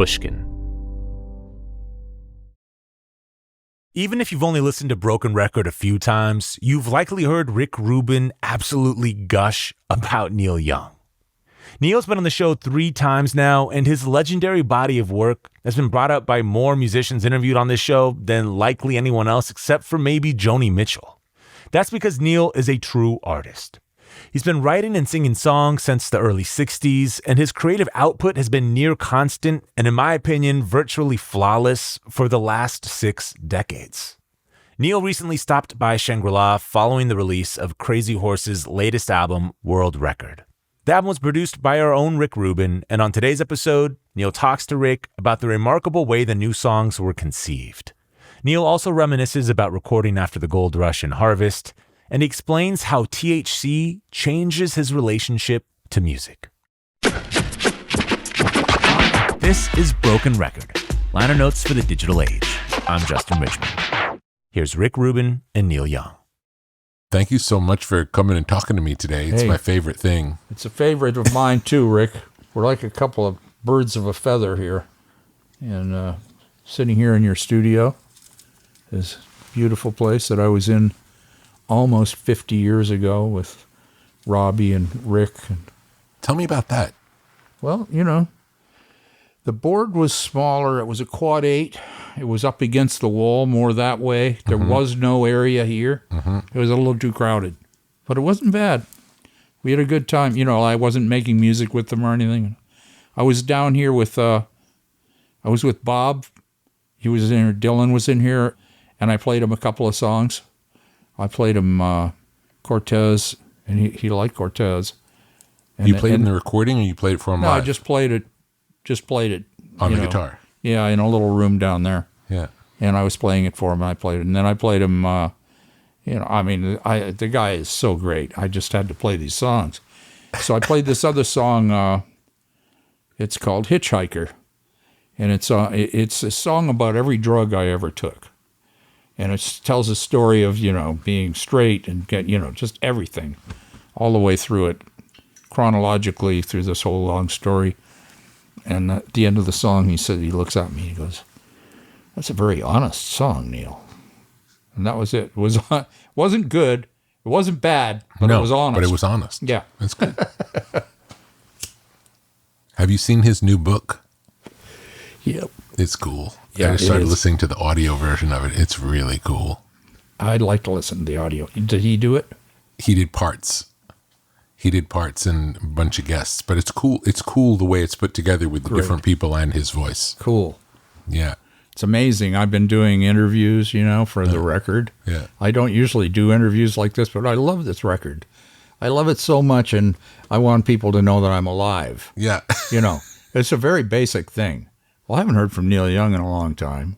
Pushkin. Even if you've only listened to Broken Record a few times, you've likely heard Rick Rubin absolutely gush about Neil Young. Neil's been on the show 3 times now, and his legendary body of work has been brought up by more musicians interviewed on this show than likely anyone else except for maybe Joni Mitchell. That's because Neil is a true artist. He's been writing and singing songs since the early 60s, and his creative output has been near constant and, in my opinion, virtually flawless for the last 6 decades. Neil recently stopped by Shangri-La following the release of Crazy Horse's latest album, World Record. The album was produced by our own Rick Rubin, and on today's episode, Neil talks to Rick about the remarkable way the new songs were conceived. Neil also reminisces about recording after the gold rush and harvest, and he explains how THC changes his relationship to music. This is Broken Record, liner notes for the digital age. I'm Justin Richmond. Here's Rick Rubin and Neil Young. Thank you so much for coming and talking to me today. It's my favorite thing. It's a favorite of mine too, Rick. We're like a couple of birds of a feather here. And sitting here in your studio, this beautiful place that I was in almost 50 years ago with Robbie and Rick. Tell me about that. Well, you know, the board was smaller. It was a quad 8. It was up against the wall more that way. There was no area here. It was a little too crowded, but it wasn't bad. We had a good time. You know, I wasn't making music with them or anything. I was down here with, I was with Bob. He was in here. Dylan was in here, and I played him a couple of songs. I played him Cortez, and he liked Cortez. And, you played in the recording, or you played it for him no, live? I just played it. Just played it on the guitar. Yeah, in a little room down there. Yeah. And I was playing it for him, and I played it. And then I played him, the guy is so great. I just had to play these songs. So I played this other song, it's called Hitchhiker. And it's a song about every drug I ever took. And it tells a story of, being straight and just everything, all the way through it, chronologically through this whole long story. And at the end of the song, he looks at me, he goes, "That's a very honest song, Neil." And that was it. It wasn't good. It wasn't bad, but it was honest. But it was honest. Yeah. That's good. Have you seen his new book? Yep. It's cool. Yeah, I just started listening to the audio version of it. It's really cool. I'd like to listen to the audio. Did he do it? He did parts. And a bunch of guests, but it's cool. It's cool the way it's put together with the different people and his voice. Cool. Yeah. It's amazing. I've been doing interviews, for the record. Yeah. I don't usually do interviews like this, but I love this record. I love it so much, and I want people to know that I'm alive. Yeah. It's a very basic thing. Well, I haven't heard from Neil Young in a long time.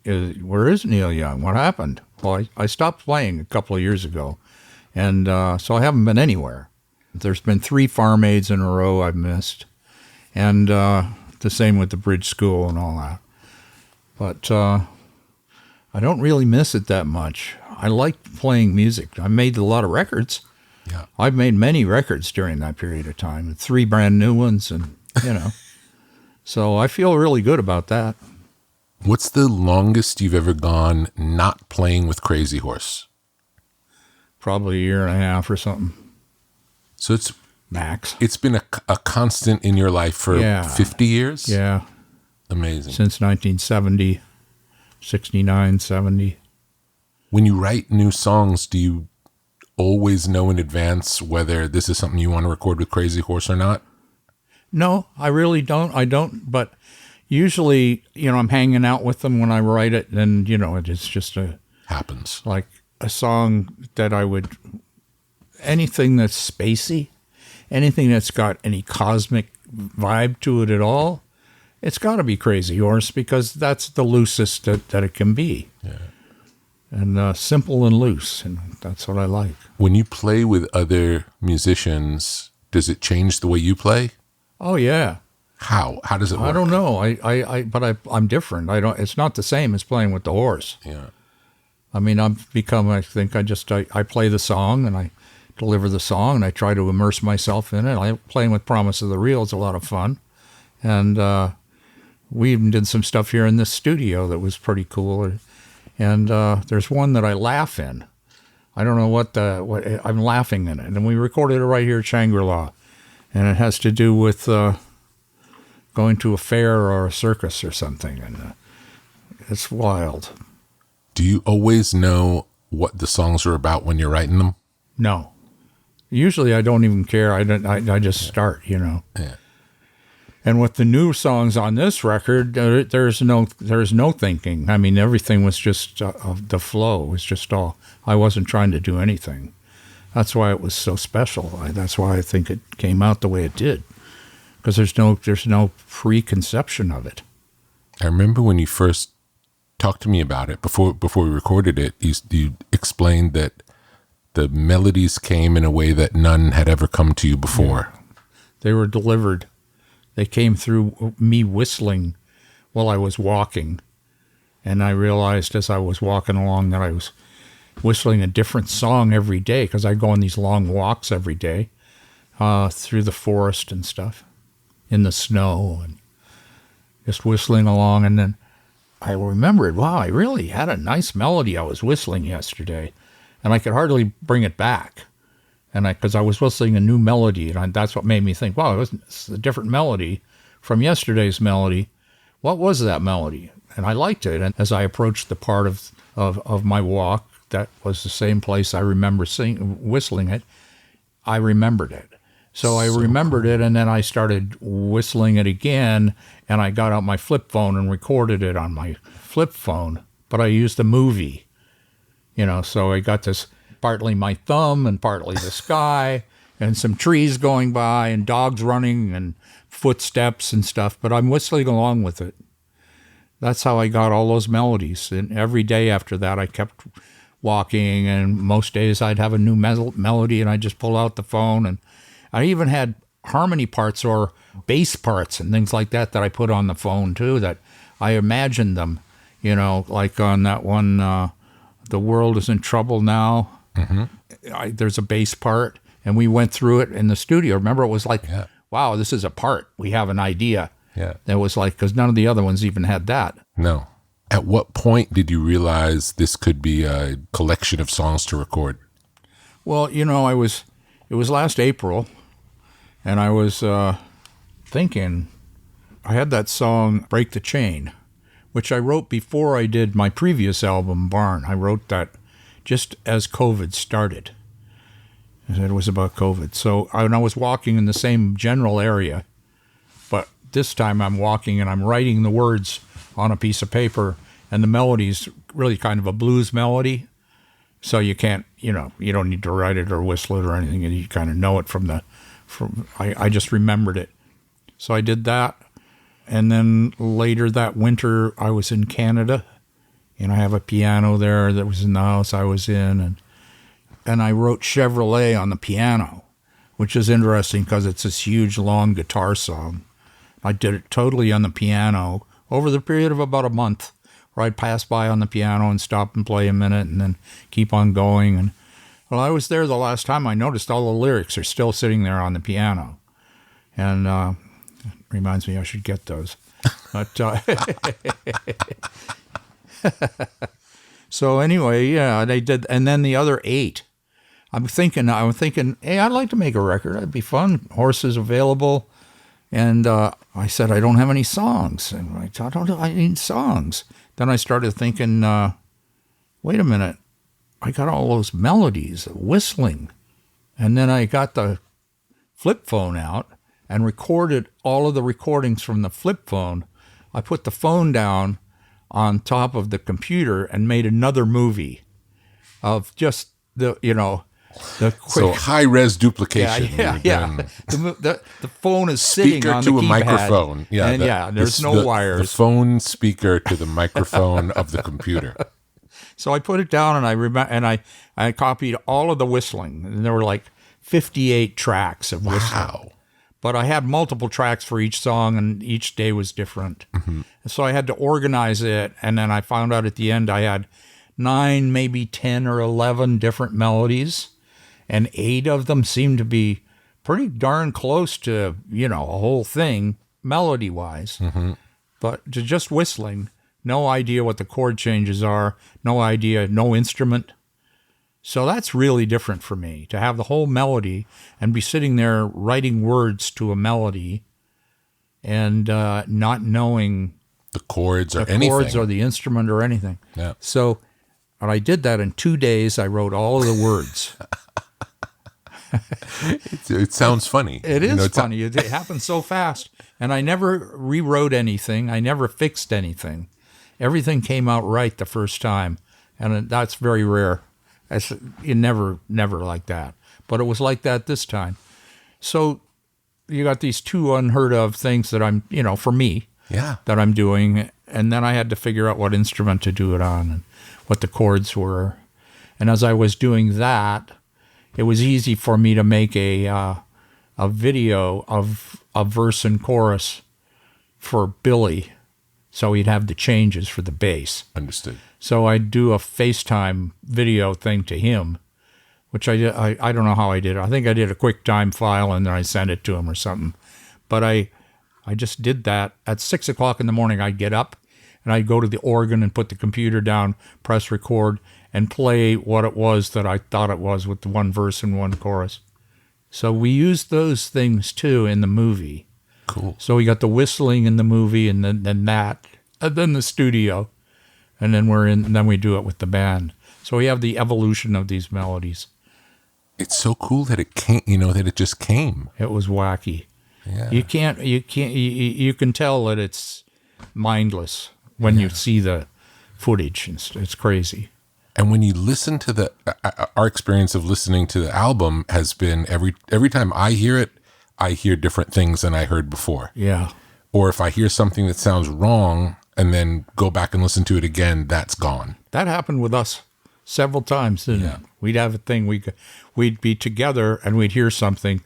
Where is Neil Young? What happened? Well, I stopped playing a couple of years ago, and so I haven't been anywhere. There's been 3 Farm Aids in a row I've missed, and the same with the Bridge School and all that. But I don't really miss it that much. I like playing music. I made a lot of records. Yeah. I've made many records during that period of time, 3 brand new ones, and so I feel really good about that. What's the longest you've ever gone not playing with Crazy Horse? Probably a year and a half or something. So it's max. It's been a constant in your life for 50 years? Yeah. Amazing. Since 1970, 69, 70. When you write new songs, do you always know in advance whether this is something you want to record with Crazy Horse or not? No, I really don't. I don't, but usually, I'm hanging out with them when I write it, and, it's just happens. Like a song that anything that's spacey, anything that's got any cosmic vibe to it at all, it's got to be Crazy Horse, because that's the loosest that it can be. Yeah. And simple and loose, and that's what I like. When you play with other musicians, does it change the way you play? Oh, yeah. How? How does it work? I don't know. I'm different. It's not the same as playing with the horse. Yeah. I mean, I play the song, and I deliver the song, and I try to immerse myself in it. Playing with Promise of the Real is a lot of fun. And we even did some stuff here in this studio that was pretty cool. And there's one that I laugh in. I don't know what I'm laughing in it. And we recorded it right here at Shangri-La. And it has to do with going to a fair or a circus or something. And it's wild. Do you always know what the songs are about when you're writing them? No. Usually I don't even care. I just start, Yeah. And with the new songs on this record, there's no thinking. I mean, everything was just the flow. It was just all. I wasn't trying to do anything. That's why it was so special. That's why I think it came out the way it did, because there's no preconception of it. I remember when you first talked to me about it before we recorded it. You explained that the melodies came in a way that none had ever come to you before. Yeah. They were delivered. They came through me whistling while I was walking. And I realized as I was walking along that I was whistling a different song every day, because I go on these long walks every day through the forest and stuff, in the snow, and just whistling along. And then I remembered, wow, I really had a nice melody I was whistling yesterday. And I could hardly bring it back. And because I was whistling a new melody, and that's what made me think, wow, it's a different melody from yesterday's melody. What was that melody? And I liked it. And as I approached the part of my walk, that was the same place I remember whistling it, I remembered it. So I remembered it, and then I started whistling it again, and I got out my flip phone and recorded it on my flip phone. But I used a movie, so I got this partly my thumb and partly the sky and some trees going by and dogs running and footsteps and stuff, but I'm whistling along with it. That's how I got all those melodies. And every day after that, I kept walking, and most days I'd have a new melody, and I'd just pull out the phone. And I even had harmony parts or bass parts and things like that I put on the phone too, that I imagined them, like on that one, The World Is in Trouble Now. Mm-hmm. There's a bass part, and we went through it in the studio. Remember, it was like, wow, this is a part. We have an idea. Yeah. It was like, because none of the other ones even had that. No. At what point did you realize this could be a collection of songs to record? Well, it was last April, and I was thinking, I had that song, Break the Chain, which I wrote before I did my previous album, Barn. I wrote that just as COVID started. It was about COVID. So I was walking in the same general area, but this time I'm walking and I'm writing the words on a piece of paper, and the melody's really kind of a blues melody. So you can't, you don't need to write it or whistle it or anything. You kind of know it I just remembered it. So I did that. And then later that winter, I was in Canada, and I have a piano there that was in the house I was in. And I wrote Chevrolet on the piano, which is interesting because it's this huge, long guitar song. I did it totally on the piano over the period of about a month, where I'd pass by on the piano and stop and play a minute and then keep on going. And well, I was there the last time. I noticed all the lyrics are still sitting there on the piano. And it reminds me I should get those. But so anyway, yeah, they did. And then the other 8, I'm thinking, hey, I'd like to make a record. It'd be fun. Horses available. And I said, I don't have any songs. And I thought, I need songs. Then I started thinking, wait a minute. I got all those melodies, whistling. And then I got the flip phone out and recorded all of the recordings from the flip phone. I put the phone down on top of the computer and made another movie of just the quick. So high-res duplication. Yeah. The phone is sitting on the keypad. Speaker to a microphone. Yeah, and there's no wires. The phone speaker to the microphone of the computer. So I put it down, and I copied all of the whistling, and there were like 58 tracks of whistling. Wow. But I had multiple tracks for each song, and each day was different. Mm-hmm. So I had to organize it, and then I found out at the end I had 9, maybe 10 or 11 different melodies, and 8 of them seemed to be pretty darn close to, a whole thing, melody-wise. Mm-hmm. but to just whistling, no idea what the chord changes are, no idea, no instrument. So that's really different for me, to have the whole melody and be sitting there writing words to a melody and not knowing the chords or the anything. chords or the instrument or anything. Yeah. So and I did that in 2 days. I wrote all of the words. It sounds funny. It is funny. It happened so fast. And I never rewrote anything. I never fixed anything. Everything came out right the first time. And that's very rare. You never like that. But it was like that this time. So you got these two unheard of things that I'm, for me, that I'm doing. And then I had to figure out what instrument to do it on and what the chords were. And as I was doing that, it was easy for me to make a video of a verse and chorus for Billy, so he'd have the changes for the bass. Understood. So I'd do a FaceTime video thing to him, which I did. I don't know how I did it. I think I did a QuickTime file and then I sent it to him or something. But I just did that. At 6 o'clock in the morning, I'd get up and I'd go to the organ and put the computer down, press record, and play what it was that I thought it was with the one verse and one chorus. So we used those things too in the movie. Cool. So we got the whistling in the movie and then that, and then the studio, and then we do it with the band. So we have the evolution of these melodies. It's so cool that it came, that it just came. It was wacky. Yeah. You can tell that it's mindless when you see the footage. It's crazy. And when you listen to our experience of listening to the album has been every time I hear it, I hear different things than I heard before. Yeah. Or if I hear something that sounds wrong and then go back and listen to it again, that's gone. That happened with us several times, didn't it? We'd have a thing, we'd be together and we'd hear something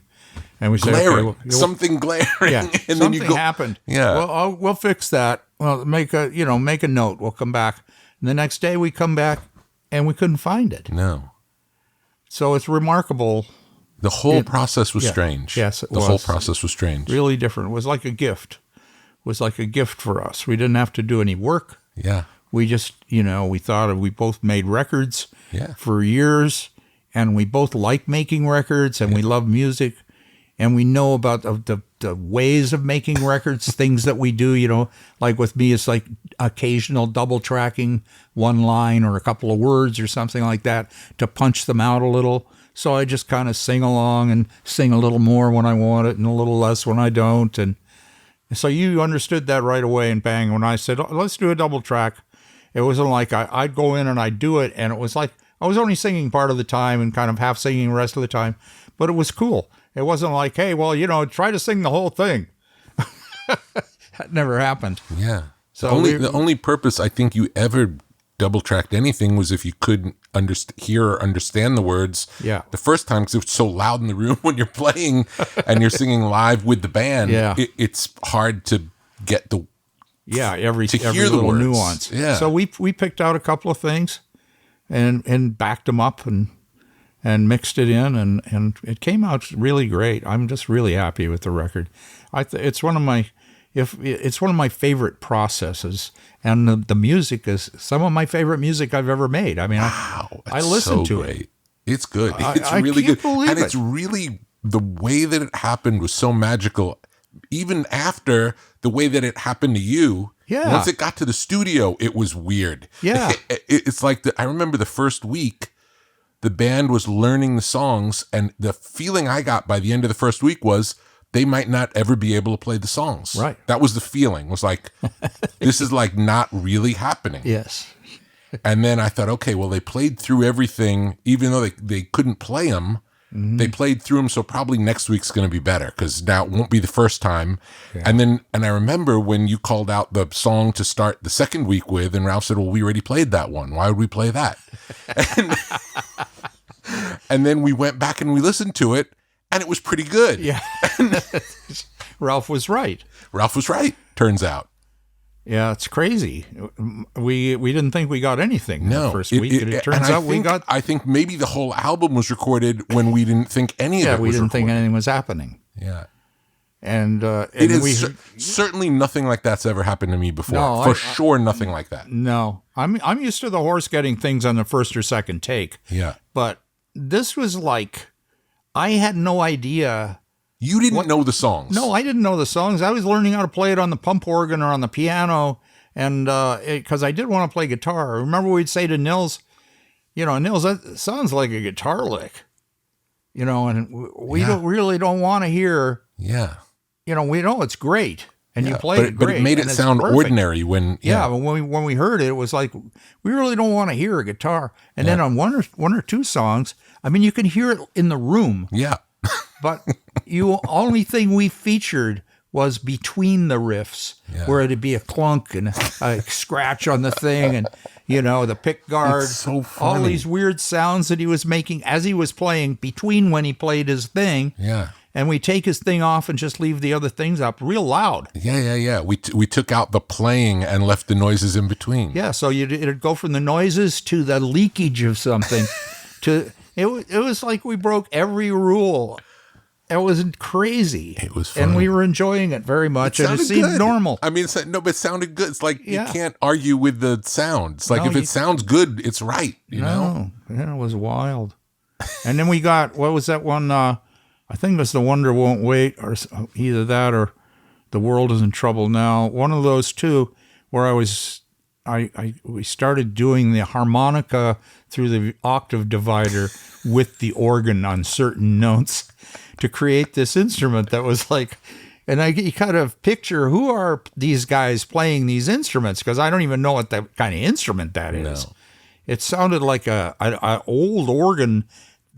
and we'd say, glaring. okay, Something glaring. Yeah. And something then you go, happened. Yeah. Well, we'll fix that. Well, make a note. We'll come back. And the next day we come back and we couldn't find it. No. So it's remarkable. The whole process was strange. Yes, it was. The whole process was strange. Really different. It was like a gift. It was like a gift for us. We didn't have to do any work. Yeah. We just, we thought we both made records for years, and we both like making records, and we love music, and we know about the ways of making records, things that we do, like with me, it's like occasional double tracking one line or a couple of words or something like that to punch them out a little. So I just kind of sing along and sing a little more when I want it and a little less when I don't. And so you understood that right away. And bang, when I said, let's do a double track, it wasn't like I'd go in and I'd do it. And it was like I was only singing part of the time and kind of half singing the rest of the time. But it was cool. It wasn't like, hey, well, try to sing the whole thing. That never happened. Yeah. So the only purpose I think you ever double tracked anything was if you couldn't hear or understand the words the first time, because it was so loud in the room when you're playing and you're singing live with the band. Yeah. It's hard to get every hear the little words. nuance. Yeah. So we picked out a couple of things and backed them up and mixed it in and it came out really great. I'm just really happy with the record. It's one of my favorite processes, and the music is some of my favorite music I've ever made. I mean, I listen to it. It's good. It's I really can't good. believe And it. it's really, the way that it happened was so magical. Even after the way that it happened to you, once it got to the studio, it was weird. Yeah. It's like, I remember the first week, the band was learning the songs, and the feeling I got by the end of the first week was they might not ever be able to play the songs. Right. That was the feeling. It was like, this is like not really happening. Yes. And then I thought, okay, well, they played through everything, even though they couldn't play them. Mm-hmm. They played through them, so probably next week's going to be better, because now it won't be the first time. Yeah. And I remember when you called out the song to start the second week with, and Ralph said, well, we already played that one. Why would we play that? And then we went back and we listened to it, and it was pretty good. Yeah. Ralph was right. Ralph was right, turns out. Yeah, it's crazy. We didn't think we got anything the first week. It turns out we got... I think maybe the whole album was recorded when we didn't think any of it was we didn't think recorded. anything was happening. Yeah. It is certainly nothing like that's ever happened to me before. No, For sure, nothing like that. No, I'm used to the horse getting things on the first or second take. Yeah. But this was like, I had no idea. You didn't know the songs. No, I didn't know the songs. I was learning how to play it on the pump organ or on the piano, and because I did want to play guitar. I remember we'd say to Nils, Nils, that sounds like a guitar lick. And we don't want to hear. Yeah. We know it's great, and you played it great. But it made it sound ordinary when. Yeah, but when we heard it, it was like, we really don't want to hear a guitar. And then on one or two songs, I mean, you can hear it in the room. Yeah. But only thing we featured was between the riffs, where it'd be a clunk and a scratch on the thing, and the pick guard. It's so funny. All these weird sounds that he was making as he was playing between when he played his thing. Yeah. And we take his thing off and just leave the other things up real loud. Yeah. We took out the playing and left the noises in between. Yeah, so it'd go from the noises to the leakage of something. It was like we broke every rule. It was crazy. It was fun. And we were enjoying it very much. And it seemed normal. I mean, but it sounded good. It's like you can't argue with the sound. It's like if it sounds good, it's right. You know? Yeah, it was wild. And then we got, what was that one? I think it was The Wonder Won't Wait, or either that or The World Is in Trouble Now. One of those two, where we started doing the harmonica through the octave divider with the organ on certain notes to create this instrument that was like, and you kind of picture, who are these guys playing these instruments? Because I don't even know what that kind of instrument that is. No. It sounded like a old organ,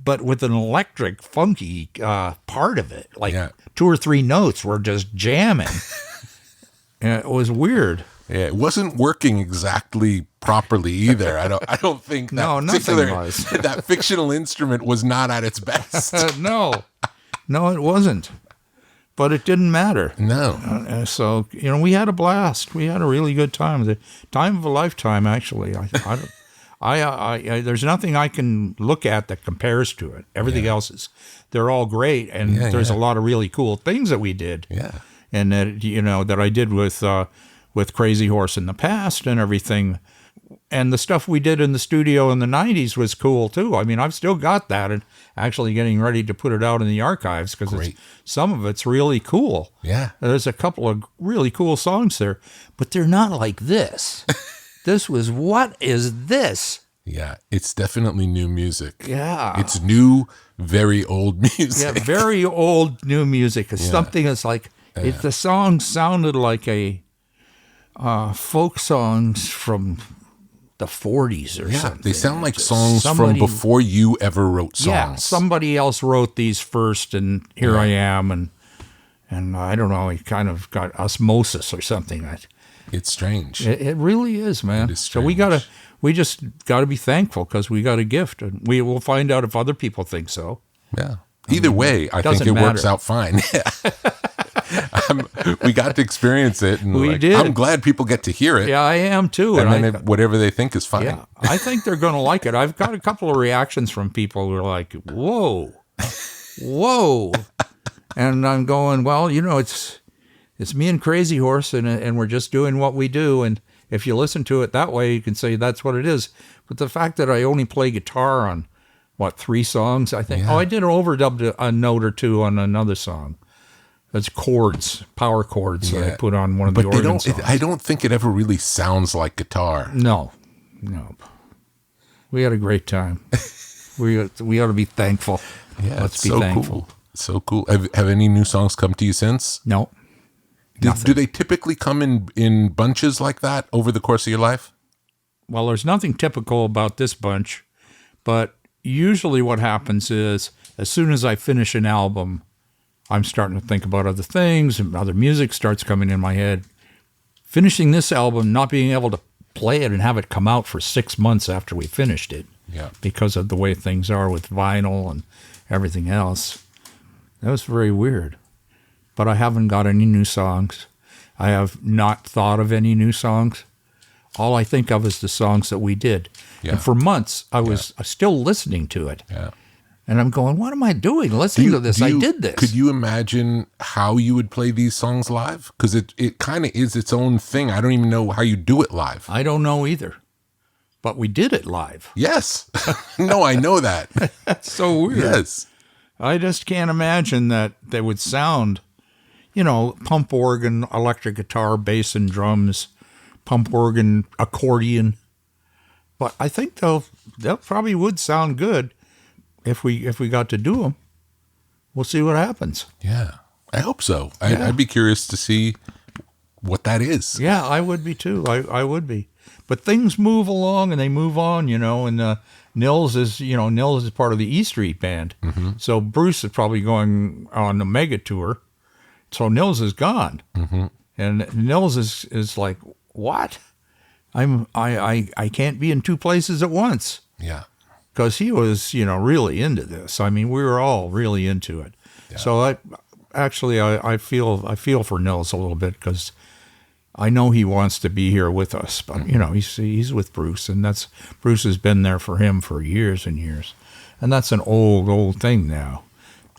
but with an electric, funky part of it. Like 2 or 3 notes were just jamming. And it was weird. Yeah, it wasn't working exactly properly either. I don't think that nothing was. That fictional instrument was not at its best. No, it wasn't. But it didn't matter. No. So we had a blast. We had a really good time. The time of a lifetime, actually. There's nothing I can look at that compares to it. Everything else they're all great, and there's a lot of really cool things that we did. Yeah. And that that I did with Crazy Horse in the past and everything. And the stuff we did in the studio in the 90s was cool too. I mean, I've still got that, and actually getting ready to put it out in the archives because some of it's really cool. Yeah. There's a couple of really cool songs there, but they're not like this. What is this? Yeah, it's definitely new music. Yeah. It's new, very old music. Yeah, very old new music. It's something that's like, the song sounded like a folk songs from the 40s or something. They sound like songs from before you ever wrote songs. Yeah, somebody else wrote these first, and here I am, and I don't know, he kind of got osmosis or something. It's strange. It really is, man. It is strange. So we just got to be thankful because we got a gift, and we will find out if other people think so. Yeah. Either way, I think it works out fine. We got to experience it, and we did. I'm glad people get to hear it. Yeah, I am too. And then whatever they think is fine. Yeah, I think they're going to like it. I've got a couple of reactions from people who are like, "Whoa, whoa," and I'm going, "Well, it's me and Crazy Horse, and we're just doing what we do. And if you listen to it that way, you can say that's what it is. But the fact that I only play guitar on 3 songs, I think. Yeah. Oh, I did overdub a note or two on another song. That's chords, power chords that I put on one of the organ songs. I don't think it ever really sounds like guitar. No. We had a great time. we ought to be thankful. Yeah, let's be thankful. Cool. So cool. Have any new songs come to you since? No. Do they typically come in bunches like that over the course of your life? Well, there's nothing typical about this bunch, but usually what happens is as soon as I finish an album, I'm starting to think about other things, and other music starts coming in my head. Finishing this album, not being able to play it and have it come out for 6 months after we finished it, because of the way things are with vinyl and everything else, that was very weird. But I haven't got any new songs. I have not thought of any new songs. All I think of is the songs that we did. Yeah. And for months, I was still listening to it. Yeah. And I'm going, what am I doing? Listening to this, I did this. Could you imagine how you would play these songs live? Because it kind of is its own thing. I don't even know how you do it live. I don't know either. But we did it live. Yes. No, I know that. That's so weird. Yes. I just can't imagine that they would sound, you know, pump organ, electric guitar, bass and drums, pump organ, accordion. But I think they'll probably would sound good if we got to do them. We'll see what happens. Yeah, I hope so. I'd be curious to see what that is. Yeah, I would be too. I would be. But things move along and they move on, you know, and Nils is part of the E Street Band. Mm-hmm. So Bruce is probably going on the mega tour. So Nils is gone. Mm-hmm. And Nils is like, what? I can't be in two places at once. Yeah. Because he was, you know, really into this. I mean, we were all really into it. Yeah. So I feel for Nils a little bit because I know he wants to be here with us, but you know, he's with Bruce, and Bruce has been there for him for years and years, and that's an old thing now.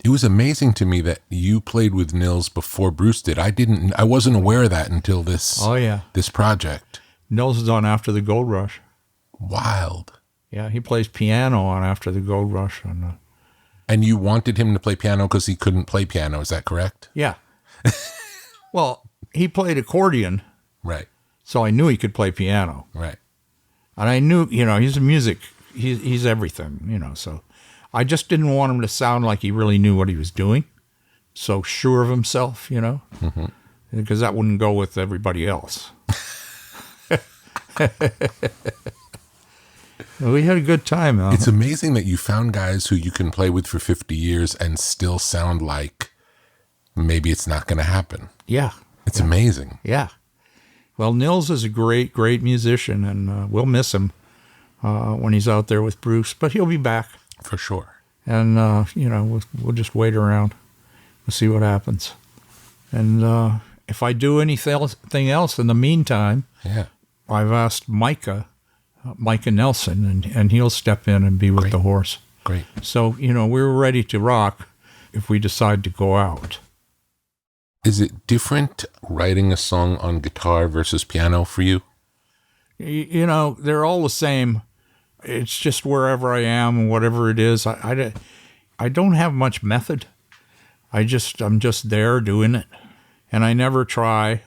It was amazing to me that you played with Nils before Bruce did. I wasn't aware of that until this. Oh yeah, this project. Nils is on After the Gold Rush. Wild. Yeah, he plays piano on After the Gold Rush. And you wanted him to play piano because he couldn't play piano. Is that correct? Yeah. Well, he played accordion. Right. So I knew he could play piano. Right. And I knew, you know, he's he's everything, you know, so I just didn't want him to sound like he really knew what he was doing. So sure of himself, you know, because that wouldn't go with everybody else. We had a good time. It's amazing that you found guys who you can play with for 50 years and still sound like maybe it's not going to happen. Yeah. It's amazing. Yeah. Well, Nils is a great musician, and we'll miss him when he's out there with Bruce, but he'll be back. For sure. And, you know, we'll just wait around. We'll see what happens. And if I do anything else in the meantime, I've asked Micah Nelson, and he'll step in and be with the horse. Great. So, you know, we're ready to rock if we decide to go out. Is it different writing a song on guitar versus piano for you? You know, they're all the same. It's just wherever I am and whatever it is. I don't have much method. I'm just there doing it. And I never try.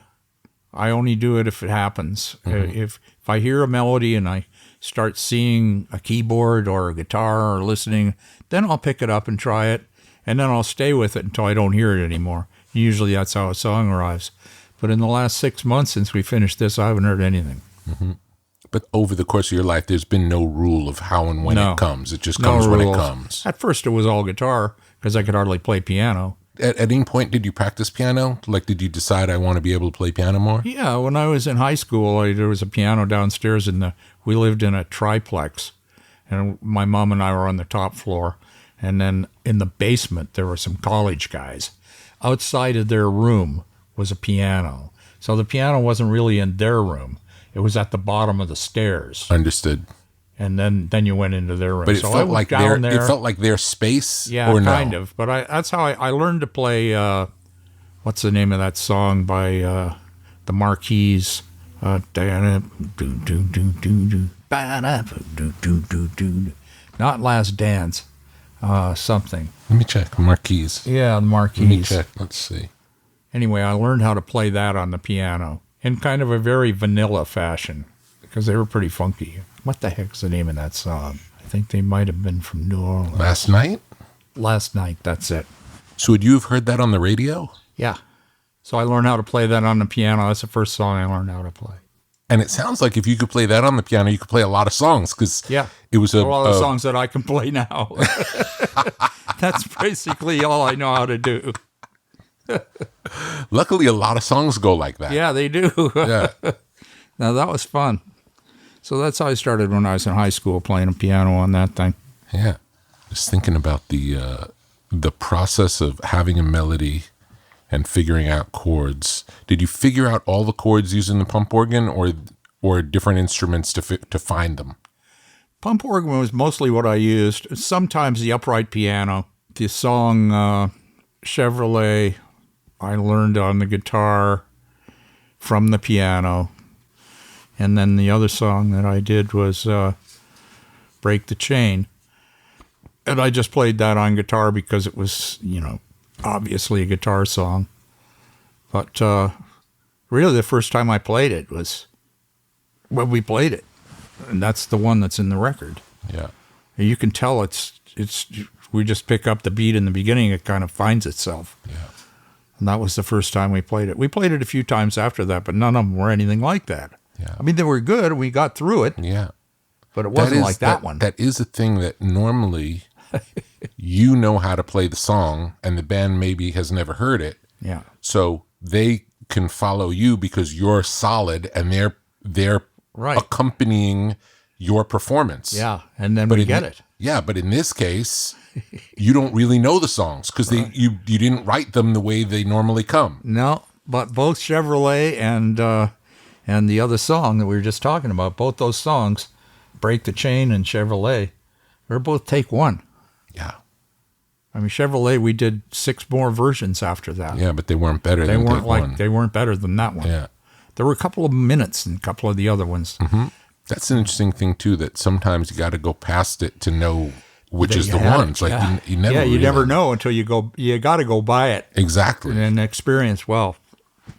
I only do it if it happens. Mm-hmm. If I hear a melody and I start seeing a keyboard or a guitar or listening, then I'll pick it up and try it. And then I'll stay with it until I don't hear it anymore. Usually that's how a song arrives. But in the last 6 months since we finished this, I haven't heard anything. Mm-hmm. But over the course of your life, there's been no rule of how and when it comes. It just comes when it comes. At first it was all guitar because I could hardly play piano. At any point, did you practice piano? Like, did you decide I want to be able to play piano more? Yeah, when I was in high school, there was a piano downstairs we lived in a triplex. And my mom and I were on the top floor. And then in the basement, there were some college guys. Outside of their room was a piano. So the piano wasn't really in their room. It was at the bottom of the stairs. Understood. And then you went into their room. But it felt like their space? Yeah, or kind no? of. But that's how I learned to play, what's the name of that song by the Marquis? Not Last Dance. Something. Let me check. Marquis. Yeah, the Marquis. Let me check. Let's see. Anyway, I learned how to play that on the piano in kind of a very vanilla fashion because they were pretty funky. What the heck's the name of that song? I think they might have been from New Orleans. Last Night? Last Night, that's it. So would you have heard that on the radio? Yeah. So I learned how to play that on the piano. That's the first song I learned how to play. And it sounds like if you could play that on the piano, you could play a lot of songs because it was a lot of songs that I can play now. That's basically all I know how to do. Luckily, a lot of songs go like that. Yeah, they do. Yeah. Now, that was fun. So that's how I started when I was in high school, playing a piano on that thing. Yeah. Just thinking about the process of having a melody and figuring out chords. Did you figure out all the chords using the pump organ or different instruments to find them? Pump organ was mostly what I used. Sometimes the upright piano. The song Chevrolet, I learned on the guitar from the piano. And then the other song that I did was Break the Chain. And I just played that on guitar because it was, obviously a guitar song. But really the first time I played it was when we played it. And that's the one that's in the record. Yeah. You can tell it's we just pick up the beat in the beginning, it kind of finds itself. Yeah. And that was the first time we played it. We played it a few times after that, but none of them were anything like that. Yeah. I mean, they were good. We got through it. Yeah. But it wasn't like that one. That is a thing that normally you know how to play the song and the band maybe has never heard it. Yeah. So they can follow you because you're solid and they're right. accompanying your performance. Yeah, and then we get it. Yeah, but in this case, you don't really know the songs because you didn't write them the way they normally come. No, but both Chevrolet and the other song that we were just talking about, both those songs, Break the Chain and Chevrolet, they're both take one. Yeah. I mean, Chevrolet, we did 6 more versions after that. Yeah, but they weren't better than take one. They weren't better than that one. Yeah. There were a couple of minutes in a couple of the other ones. Mm-hmm. That's an interesting thing, too, that sometimes you got to go past it to know which is the ones. Like, yeah. you never you never know until you got to go buy it. Exactly. And experience, well,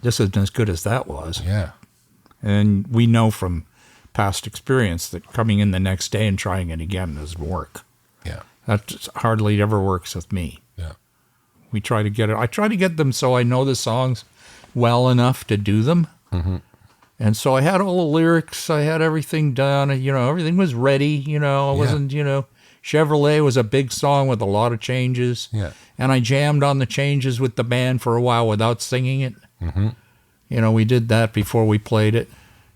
this isn't as good as that was. Yeah. And we know from past experience that coming in the next day and trying it again doesn't work. Yeah. That hardly ever works with me. Yeah. We try to get it. I try to get them so I know the songs well enough to do them. Mm-hmm. And so I had all the lyrics. I had everything done. Everything was ready. It wasn't, Chevrolet was a big song with a lot of changes. Yeah. And I jammed on the changes with the band for a while without singing it. Mm-hmm. We did that before we played it.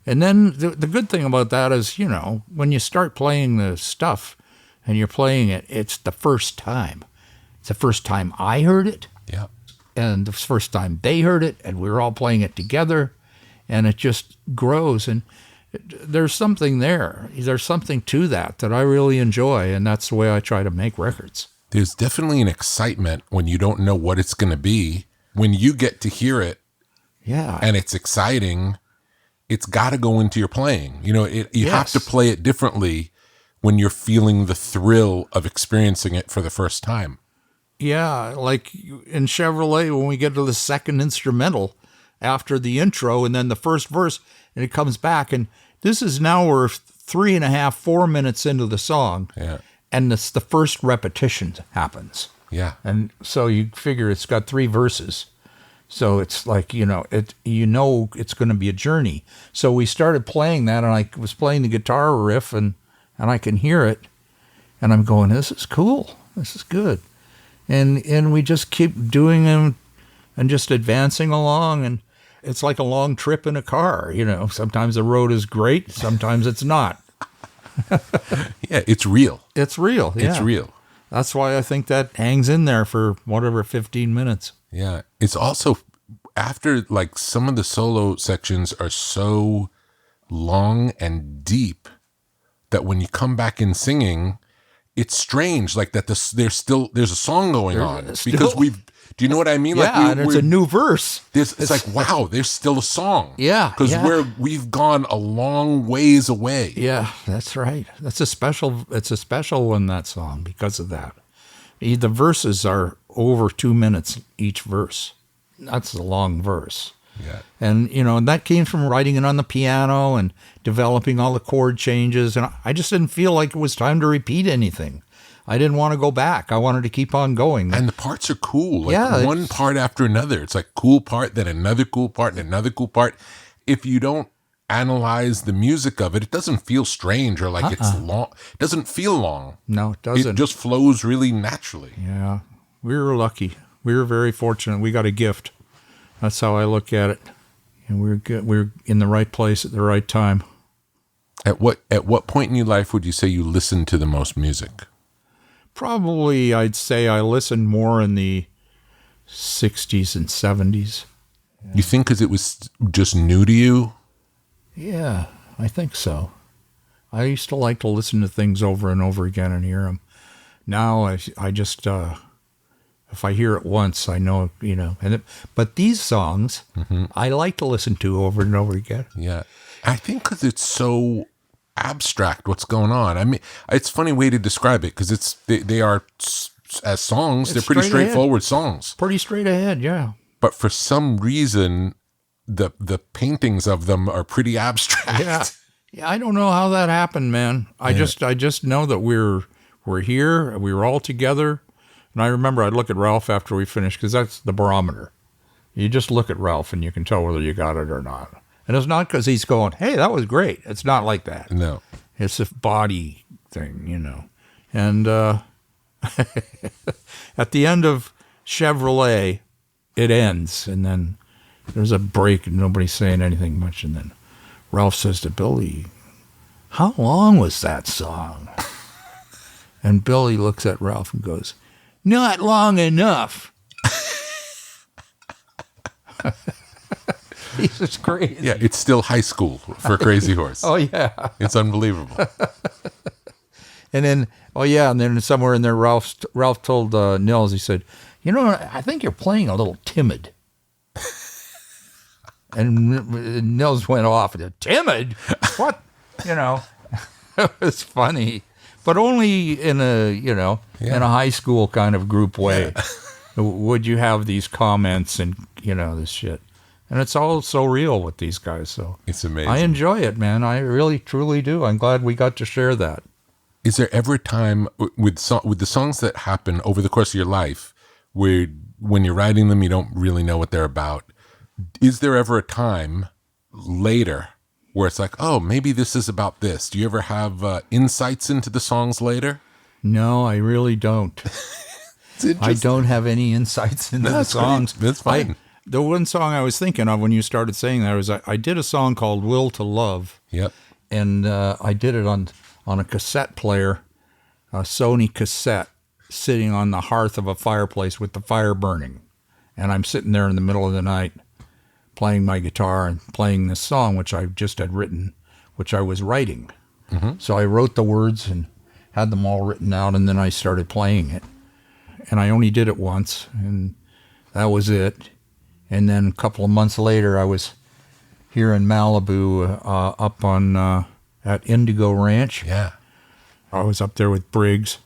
And then the good thing about that is, when you start playing the stuff and you're playing it, it's the first time. It's the first time I heard it. Yeah. And the first time they heard it, and we were all playing it together. And it just grows, and there's something there. There's something to that I really enjoy, and that's the way I try to make records. There's definitely an excitement when you don't know what it's going to be. When you get to hear it, yeah, and it's exciting, it's got to go into your playing. You have to play it differently when you're feeling the thrill of experiencing it for the first time. Yeah, like in Chevrolet, when we get to the second instrumental, after the intro and then the first verse, and it comes back. And this is now we're 3.5, 4 minutes into the song. Yeah. And the first repetition happens. Yeah. And so you figure it's got 3 verses. So it's like, it's going to be a journey. So we started playing that, and I was playing the guitar riff, and I can hear it. And I'm going, this is cool. This is good. And we just keep doing them and just advancing along, and it's like a long trip in a car. Sometimes the road is great, sometimes it's not. Yeah, it's real. It's real. Yeah. It's real. That's why I think that hangs in there for 15 minutes. Yeah. It's also after, like, some of the solo sections are so long and deep that when you come back in singing, it's strange, like that there's a song going on because do you know what I mean? Yeah, like and it's a new verse. It's like, wow, there's still a song. Yeah. Because we've gone a long ways away. Yeah, that's right. It's a special one, that song, because of that. The verses are over 2 minutes each verse. That's a long verse. Yeah. And, and that came from writing it on the piano and developing all the chord changes. And I just didn't feel like it was time to repeat anything. I didn't want to go back. I wanted to keep on going. And the parts are cool. Like one part after another. It's like cool part, then another cool part, and another cool part. If you don't analyze the music of it, it doesn't feel strange or like it's long. It doesn't feel long. No, it doesn't. It just flows really naturally. Yeah. We were lucky. We were very fortunate. We got a gift. That's how I look at it. And we're in the right place at the right time. At what point in your life would you say you listened to the most music? Probably, I'd say I listened more in the 60s and 70s. Yeah. You think because it was just new to you? Yeah, I think so. I used to like to listen to things over and over again and hear them. Now I just, if I hear it once, I know, but these songs, I like to listen to over and over again. Yeah. I think because it's so abstract what's going on. I mean, it's a funny way to describe it because they are, as songs, they're pretty straightforward songs. Pretty straight ahead, yeah. But for some reason, the paintings of them are pretty abstract. Yeah. Yeah, I don't know how that happened, man. I just know that we're here, we were all together. And I remember I'd look at Ralph after we finished, because that's the barometer. You just look at Ralph and you can tell whether you got it or not. And it's not because he's going, hey, that was great. It's not like that. No. It's a body thing, And at the end of Chevrolet, it ends. And then there's a break and nobody's saying anything much. And then Ralph says to Billy, how long was that song? And Billy looks at Ralph and goes, not long enough. He's just crazy. Yeah, it's still high school for Crazy Horse. Oh, yeah. It's unbelievable. And then somewhere in there, Ralph told Nils, he said, I think you're playing a little timid. And Nils went off. Timid? What? It was funny. But only in in a high school kind of group way would you have these comments and, this shit. And it's all so real with these guys. So it's amazing. I enjoy it, man. I really, truly do. I'm glad we got to share that. Is there ever a time with the songs that happen over the course of your life where when you're writing them, you don't really know what they're about? Is there ever a time later where it's like, oh, maybe this is about this? Do you ever have insights into the songs later? No, I really don't. I don't have any insights into the songs. Great. That's fine. The one song I was thinking of when you started saying that was I did a song called Will to Love. Yep. And I did it on a cassette player, a Sony cassette, sitting on the hearth of a fireplace with the fire burning. And I'm sitting there in the middle of the night playing my guitar and playing this song, which I just had written, which I was writing. Mm-hmm. So I wrote the words and had them all written out, and then I started playing it. And I only did it once, and that was it. And then a couple of months later, I was here in Malibu up on at Indigo Ranch. Yeah. I was up there with Briggs,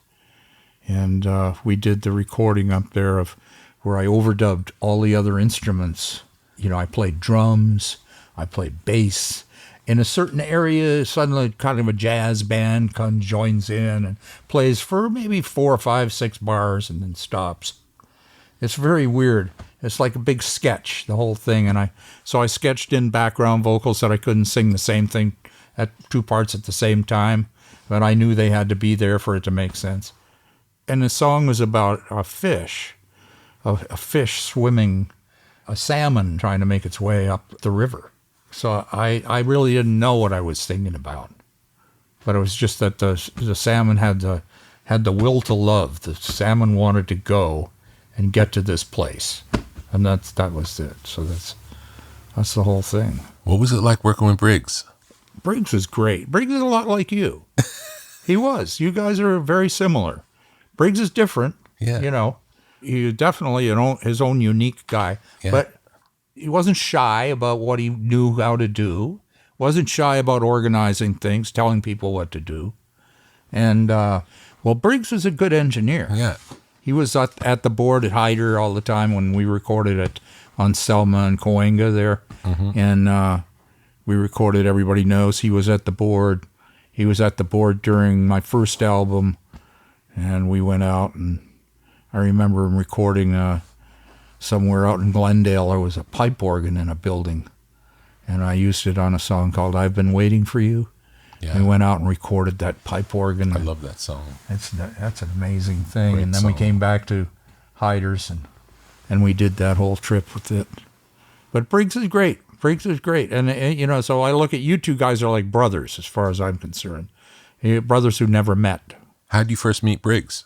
and we did the recording up there of where I overdubbed all the other instruments. I played drums, I played bass. In a certain area, suddenly kind of a jazz band joins in and plays for maybe 4 or 5, 6 bars and then stops. It's very weird. It's like a big sketch, the whole thing. And I sketched in background vocals that I couldn't sing the same thing at 2 parts at the same time, but I knew they had to be there for it to make sense. And the song was about a fish swimming, a salmon trying to make its way up the river. So I really didn't know what I was thinking about, but it was just that the salmon had the will to love. The salmon wanted to go and get to this place, and that was it. So that's the whole thing. What was it like working with Briggs? Briggs was great. Briggs is a lot like you. He was. You guys are very similar. Briggs is different. Yeah. He definitely his own unique guy, but he wasn't shy about what he knew how to do, wasn't shy about organizing things, telling people what to do. And, Briggs was a good engineer. Yeah. He was at the board at Hyder all the time when we recorded it on Selma and Cahuenga there. Mm-hmm. And we recorded Everybody Knows. He was at the board. He was at the board during my first album, and we went out, and I remember him recording somewhere out in Glendale. There was a pipe organ in a building, and I used it on a song called I've Been Waiting for You. Yeah. We went out and recorded that pipe organ. I love that song. That's an amazing thing. Great and then song. We came back to Hyder's, and we did that whole trip with it. But Briggs is great. Briggs is great. And so I look at you two guys are like brothers as far as I'm concerned. Brothers who never met. How did you first meet Briggs?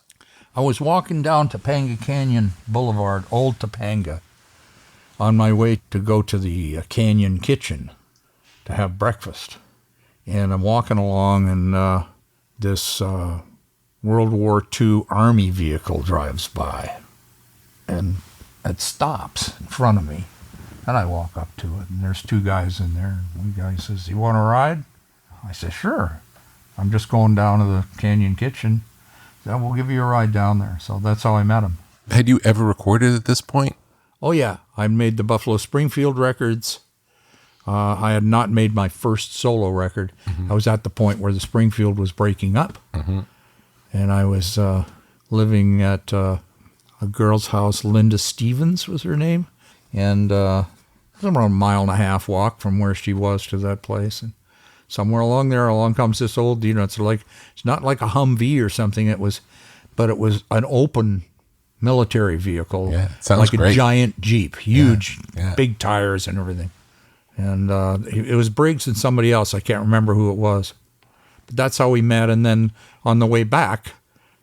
I was walking down Topanga Canyon Boulevard, Old Topanga, on my way to go to the Canyon Kitchen to have breakfast. And I'm walking along, and this World War II Army vehicle drives by. And it stops in front of me. And I walk up to it, and there's two guys in there. One guy says, "You want to ride?" I said, "Sure. I'm just going down to the Canyon Kitchen. So we'll give you a ride down there." So that's how I met him. Had you ever recorded at this point? Oh, yeah. I made the Buffalo Springfield records. I had not made my first solo record. I was at the point where the Springfield was breaking up. And I was living at a girl's house. Linda Stevens was her name. And it was around a 1.5 mile walk from where she was to that place. And somewhere along there, along comes this old, it's not like a Humvee or something. But it was an open military vehicle. Yeah, sounds like great. A giant Jeep, huge, Yeah. big tires and everything. And it was Briggs and somebody else. I can't remember who it was. But that's how we met. And then on the way back,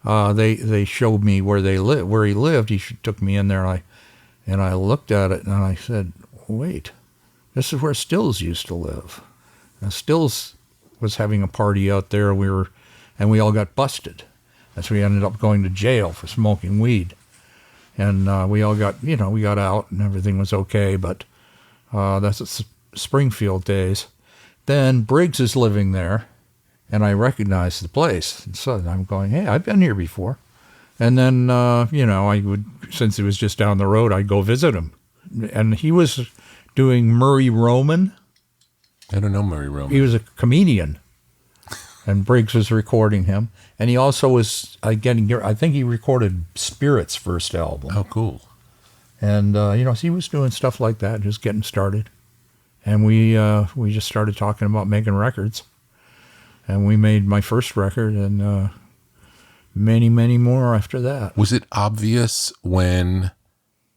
they showed me where he lived. He took me in there, and I looked at it, and I said, "Wait, this is where Stills used to live." And Stills was having a party out there. And we all got busted. That's we ended up going to jail for smoking weed. And we all got, we got out, and everything was okay. But that's the Springfield days. Then Briggs is living there, and I recognized the place. And so I'm going, "Hey, I've been here before." And then, I would, since it was just down the road, I'd go visit him. And he was doing Murray Roman. I don't know Murray Roman. He was a comedian, and Briggs was recording him. And he also was I think he recorded Spirit's first album. Oh, cool. And, he was doing stuff like that, just getting started. And we just started talking about making records. And we made my first record, and many, many more after that. Was it obvious when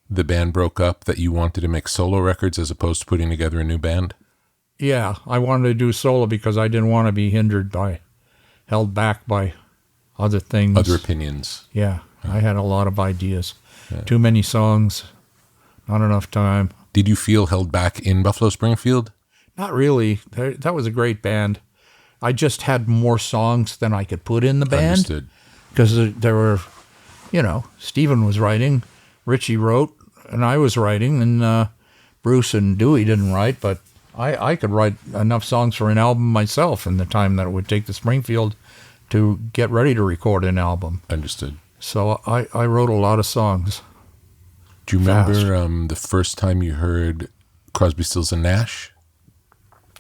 the band broke up that you wanted to make solo records as opposed to putting together a new band? Yeah, I wanted to do solo because I didn't want to be held back by other things. Other opinions. Yeah, I had a lot of ideas. Yeah. Too many songs, not enough time. Did you feel held back in Buffalo Springfield? Not really. That was a great band. I just had more songs than I could put in the band. Understood. Because there were, Stephen was writing, Richie wrote, and I was writing, and Bruce and Dewey didn't write, but I could write enough songs for an album myself in the time that it would take the Springfield to get ready to record an album. Understood. So I wrote a lot of songs. Do you remember the first time you heard Crosby, Stills, and Nash?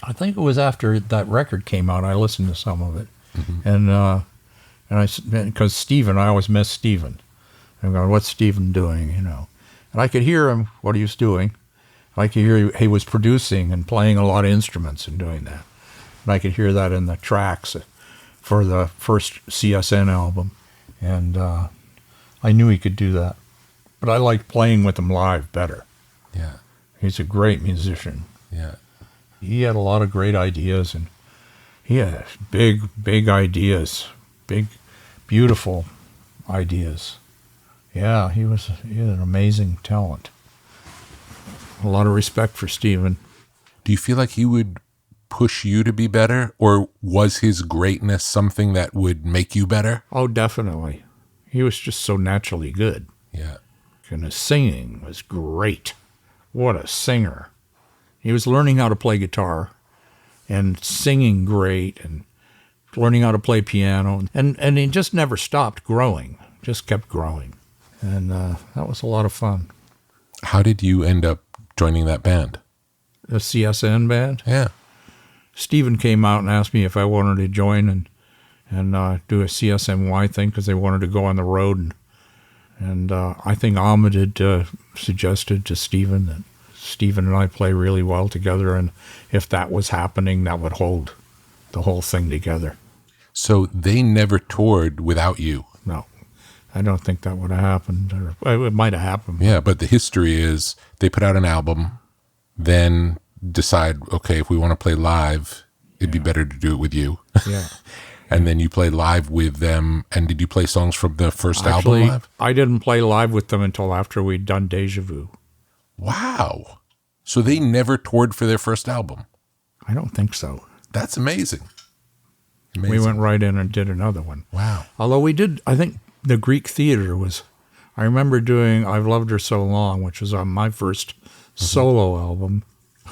I think it was after that record came out. I listened to some of it. And because Stephen, I always miss Stephen. I'm going, "What's Stephen doing?" And I could hear him, what he was doing. I could hear he was producing and playing a lot of instruments and doing that. And I could hear that in the tracks for the first CSN album. And I knew he could do that. But I liked playing with him live better. Yeah. He's a great musician. Yeah. He had a lot of great ideas, and he had big ideas, big, beautiful ideas. Yeah, he had an amazing talent. A lot of respect for Stephen. Do you feel like he would push you to be better, or was his greatness something that would make you better? Oh, definitely. He was just so naturally good. Yeah. And his singing was great. What a singer. He was learning how to play guitar and singing great and learning how to play piano. And he just never stopped growing, just kept growing. And that was a lot of fun. How did you end up joining that band? The CSN band? Yeah. Stephen came out and asked me if I wanted to join and do a CSNY thing because they wanted to go on the road. And I think Ahmed had suggested to Stephen that Stephen and I play really well together, and if that was happening, that would hold the whole thing together. So they never toured without you? No, I don't think that would have happened. Or it might have happened. Yeah, but the history is they put out an album, then decide, okay, if we want to play live, it'd be better to do it with you. Yeah. And then you play live with them. And did you play songs from the first album live? I didn't play live with them until after we'd done Deja Vu. Wow. So they never toured for their first album? I don't think so. That's amazing. Amazing. We went right in and did another one. Wow. Although we did, I think the Greek Theater was, I remember doing I've Loved Her So Long, which was on my first solo album.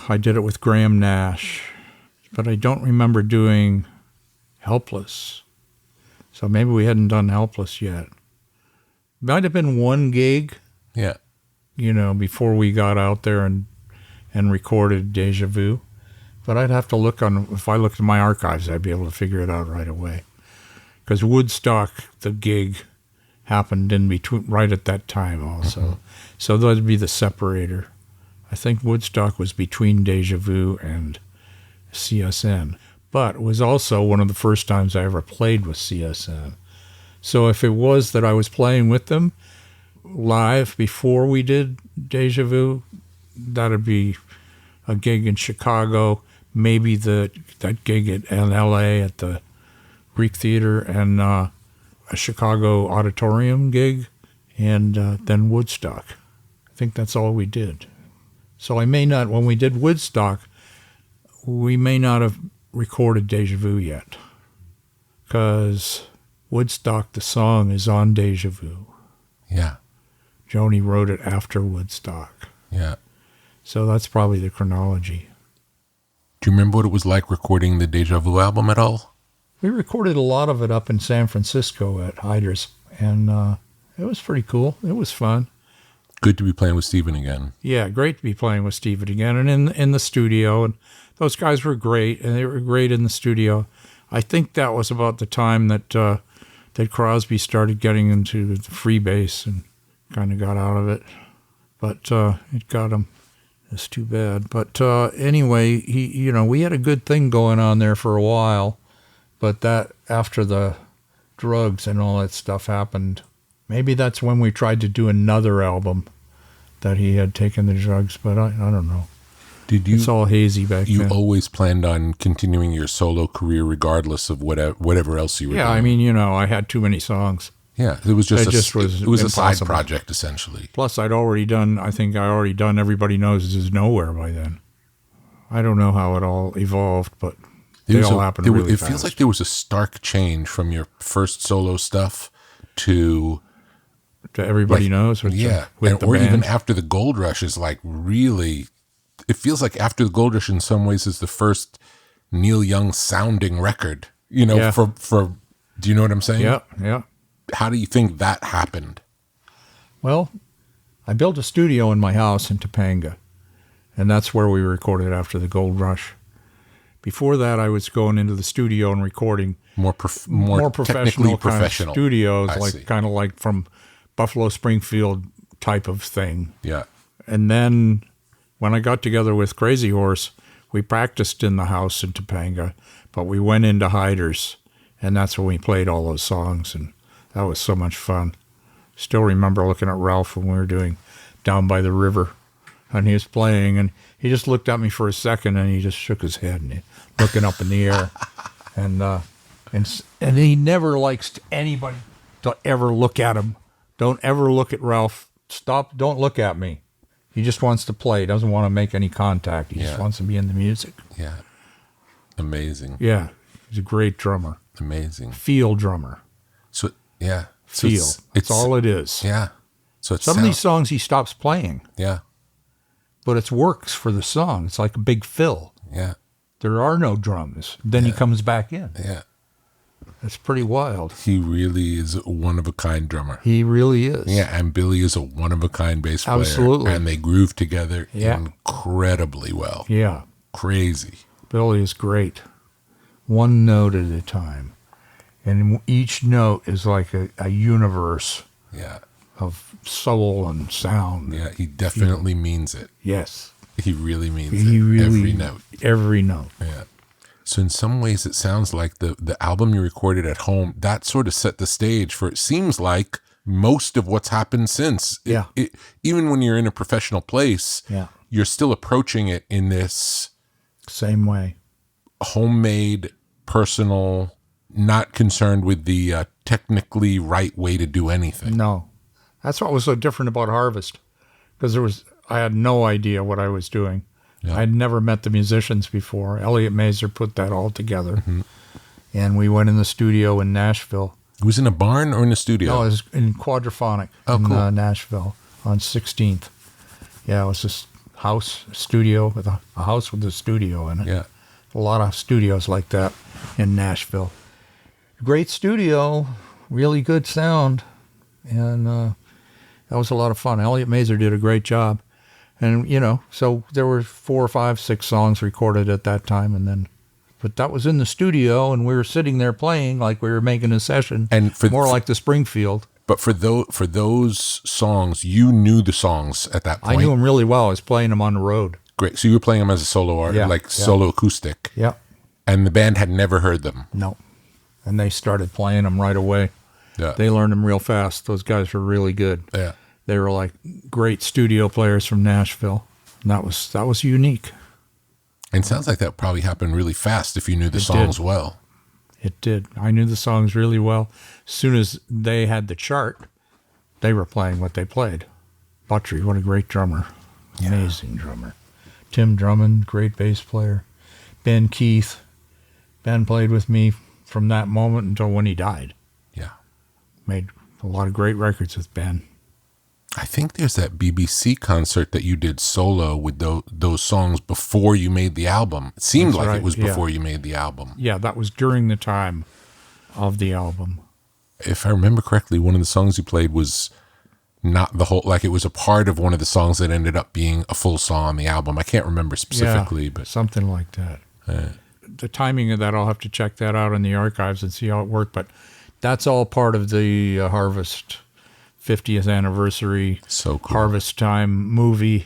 I did it with Graham Nash, but I don't remember doing Helpless. So maybe we hadn't done Helpless yet. Might have been one gig, Yeah. Before we got out there and recorded Deja Vu. But I'd have to look if I looked in my archives, I'd be able to figure it out right away. Because Woodstock, the gig, happened in between, right at that time also. Mm-hmm. So that'd be the separator. I think Woodstock was between Deja Vu and CSN. But it was also one of the first times I ever played with CSN. So if it was that I was playing with them live before we did Deja Vu, that'd be a gig in Chicago, maybe that gig in L.A. at the Greek Theater, and a Chicago auditorium gig, and then Woodstock. I think that's all we did. So I may not, when we did Woodstock, we may not have recorded Deja Vu yet, because Woodstock, the song, is on Deja Vu. Yeah. Joni wrote it after Woodstock. Yeah. So that's probably the chronology. Do you remember what it was like recording the Deja Vu album at all? We recorded a lot of it up in San Francisco at Hyder's, and it was pretty cool. It was fun. Good to be playing with Steven again. Yeah, great to be playing with Steven again, and in the studio. And those guys were great, and they were great in the studio. I think that was about the time that that Crosby started getting into the freebase and kind of got out of it. But it got him. It's too bad. But anyway, we had a good thing going on there for a while. But that, after the drugs and all that stuff happened, maybe that's when we tried to do another album that he had taken the drugs. But I don't know. It's all hazy back then. You always planned on continuing your solo career regardless of whatever else you were doing. Yeah, I mean, I had too many songs. Yeah, it was just it was a side impossible. project, essentially. Plus, I think I already done Everybody Knows Is Nowhere by then. I don't know how it all evolved, but they all happened really fast. It feels like there was a stark change from your first solo stuff to Everybody Knows. Or even after the Gold Rush is like really, it feels like After the Gold Rush in some ways is the first Neil Young sounding record, for, do you know what I'm saying? Yeah. How do you think that happened? Well, I built a studio in my house in Topanga, and that's where we recorded After the Gold Rush. Before that, I was going into the studio and recording more professional kind of studios, kind of like from Buffalo Springfield type of thing. Yeah. And then when I got together with Crazy Horse, we practiced in the house in Topanga, but we went into Hyder's, and that's when we played all those songs, and that was so much fun. Still remember looking at Ralph when we were doing Down by the River, and he was playing, and he just looked at me for a second, and he just shook his head, and looking up in the air, and he never likes anybody to ever look at him. Don't ever look at Ralph. Stop! Don't look at me. He just wants to play. He doesn't want to make any contact. He just wants to be in the music. Yeah, amazing. Yeah, he's a great drummer. Amazing. Feel drummer. So. Yeah. Feel. It's all it is. Yeah. So some of these songs he stops playing. Yeah. But it works for the song. It's like a big fill. Yeah. There are no drums. Then he comes back in. Yeah. It's pretty wild. He really is a one-of-a-kind drummer. He really is. Yeah, and Billy is a one-of-a-kind bass player. Absolutely. And they groove together incredibly well. Yeah. Crazy. Billy is great. One note at a time. And each note is like a universe of soul and sound. Yeah, he definitely means it. Yes. He really means it. Every note. Every note. Yeah. So in some ways, it sounds like the album you recorded at home, that sort of set the stage for, it seems like, most of what's happened since. Even when you're in a professional place, you're still approaching it in this same way. Homemade, personal, not concerned with the technically right way to do anything. No. That's what was so different about Harvest, because I had no idea what I was doing. Yeah. I'd never met the musicians before. Elliot Mazer put that all together. Mm-hmm. And we went in the studio in Nashville. It was in a barn or in a studio? No, it was in Quadraphonic in Nashville on 16th. Yeah, it was this house studio with a house with a studio in it. Yeah. A lot of studios like that in Nashville. Great studio, really good sound, and that was a lot of fun. Elliot Mazer did a great job. And, so there were 4, 5, 6 songs recorded at that time, but that was in the studio, and we were sitting there playing like we were making a session, and more like the Springfield. But for those songs, you knew the songs at that point? I knew them really well. I was playing them on the road. Great. So you were playing them as a solo artist, solo acoustic? Yeah. And the band had never heard them? No. And they started playing them right away. Yeah. They learned them real fast. Those guys were really good. Yeah. They were like great studio players from Nashville. And that was unique. And it sounds like that probably happened really fast if you knew the songs well. It did. I knew the songs really well. As soon as they had the chart, they were playing what they played. Buttrey, what a great drummer. Amazing drummer. Tim Drummond, great bass player. Ben Keith. Ben played with me from that moment until when he died. Yeah. Made a lot of great records with Ben. I think there's that BBC concert that you did solo with those songs before you made the album. It seemed like it was before you made the album. Yeah, that was during the time of the album. If I remember correctly, one of the songs you played was not the whole, like it was a part of one of the songs that ended up being a full song on the album. I can't remember specifically, but something like that. The timing of that, I'll have to check that out in the archives and see how it worked, but that's all part of the Harvest 50th anniversary Harvest Time movie.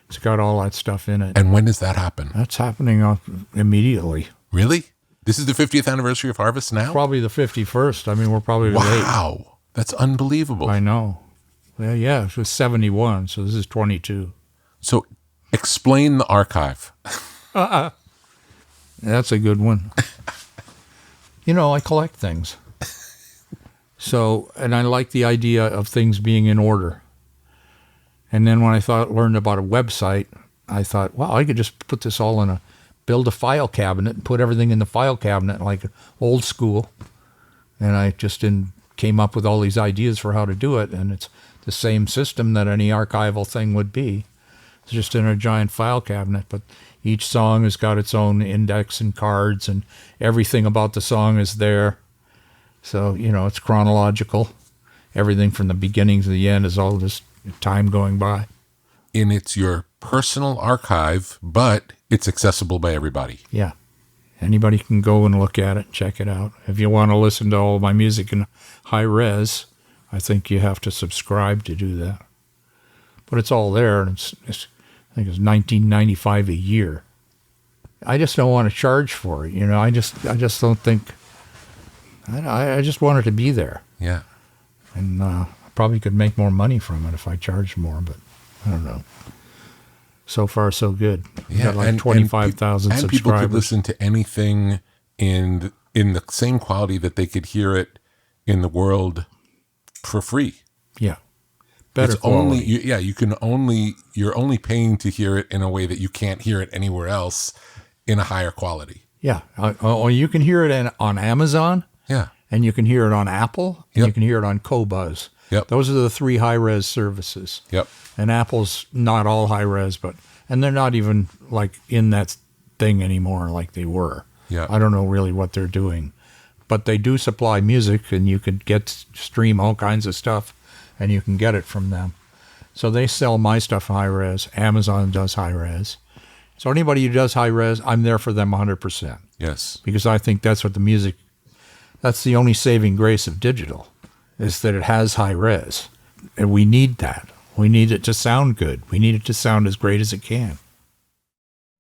It's got all that stuff in it. And when does that happen? That's happening immediately. Really? This is the 50th anniversary of Harvest now? Probably the 51st. I mean, we're probably late. Wow. That's unbelievable. I know. Yeah, it was 71, so this is 22. So explain the archive. That's a good one. I collect things. So, and I like the idea of things being in order. And then when I learned about a website, I thought, wow, I could just put this all build a file cabinet and put everything in the file cabinet like old school. And I just came up with all these ideas for how to do it. And it's the same system that any archival thing would be. It's just in a giant file cabinet, but each song has got its own index and cards, and everything about the song is there. So, it's chronological. Everything from the beginning to the end is all just time going by. And it's your personal archive, but it's accessible by everybody. Yeah. Anybody can go and look at it, check it out. If you want to listen to all my music in high res, I think you have to subscribe to do that. But it's all there, and I think it's $19.95 a year. I just don't want to charge for it. I just don't think. I just want it to be there. Yeah. And I probably could make more money from it if I charged more, but I don't know. So far, so good. We got like 25,000 subscribers. And people could listen to anything in the same quality that they could hear it in the world for free. Yeah. Better quality. You're only paying to hear it in a way that you can't hear it anywhere else in a higher quality. Yeah. Or you can hear it on Amazon. Yeah. And you can hear it on Apple. And you can hear it on Qobuz. Yep. Those are the 3 high-res services. Yep. And Apple's not all high-res, and they're not even like in that thing anymore like they were. Yeah. I don't know really what they're doing. But they do supply music, and you could stream all kinds of stuff, and you can get it from them. So they sell my stuff high-res. Amazon does high-res. So anybody who does high-res, I'm there for them 100%. Yes. Because I think that's the only saving grace of digital, is that it has high-res. And we need that. We need it to sound good. We need it to sound as great as it can.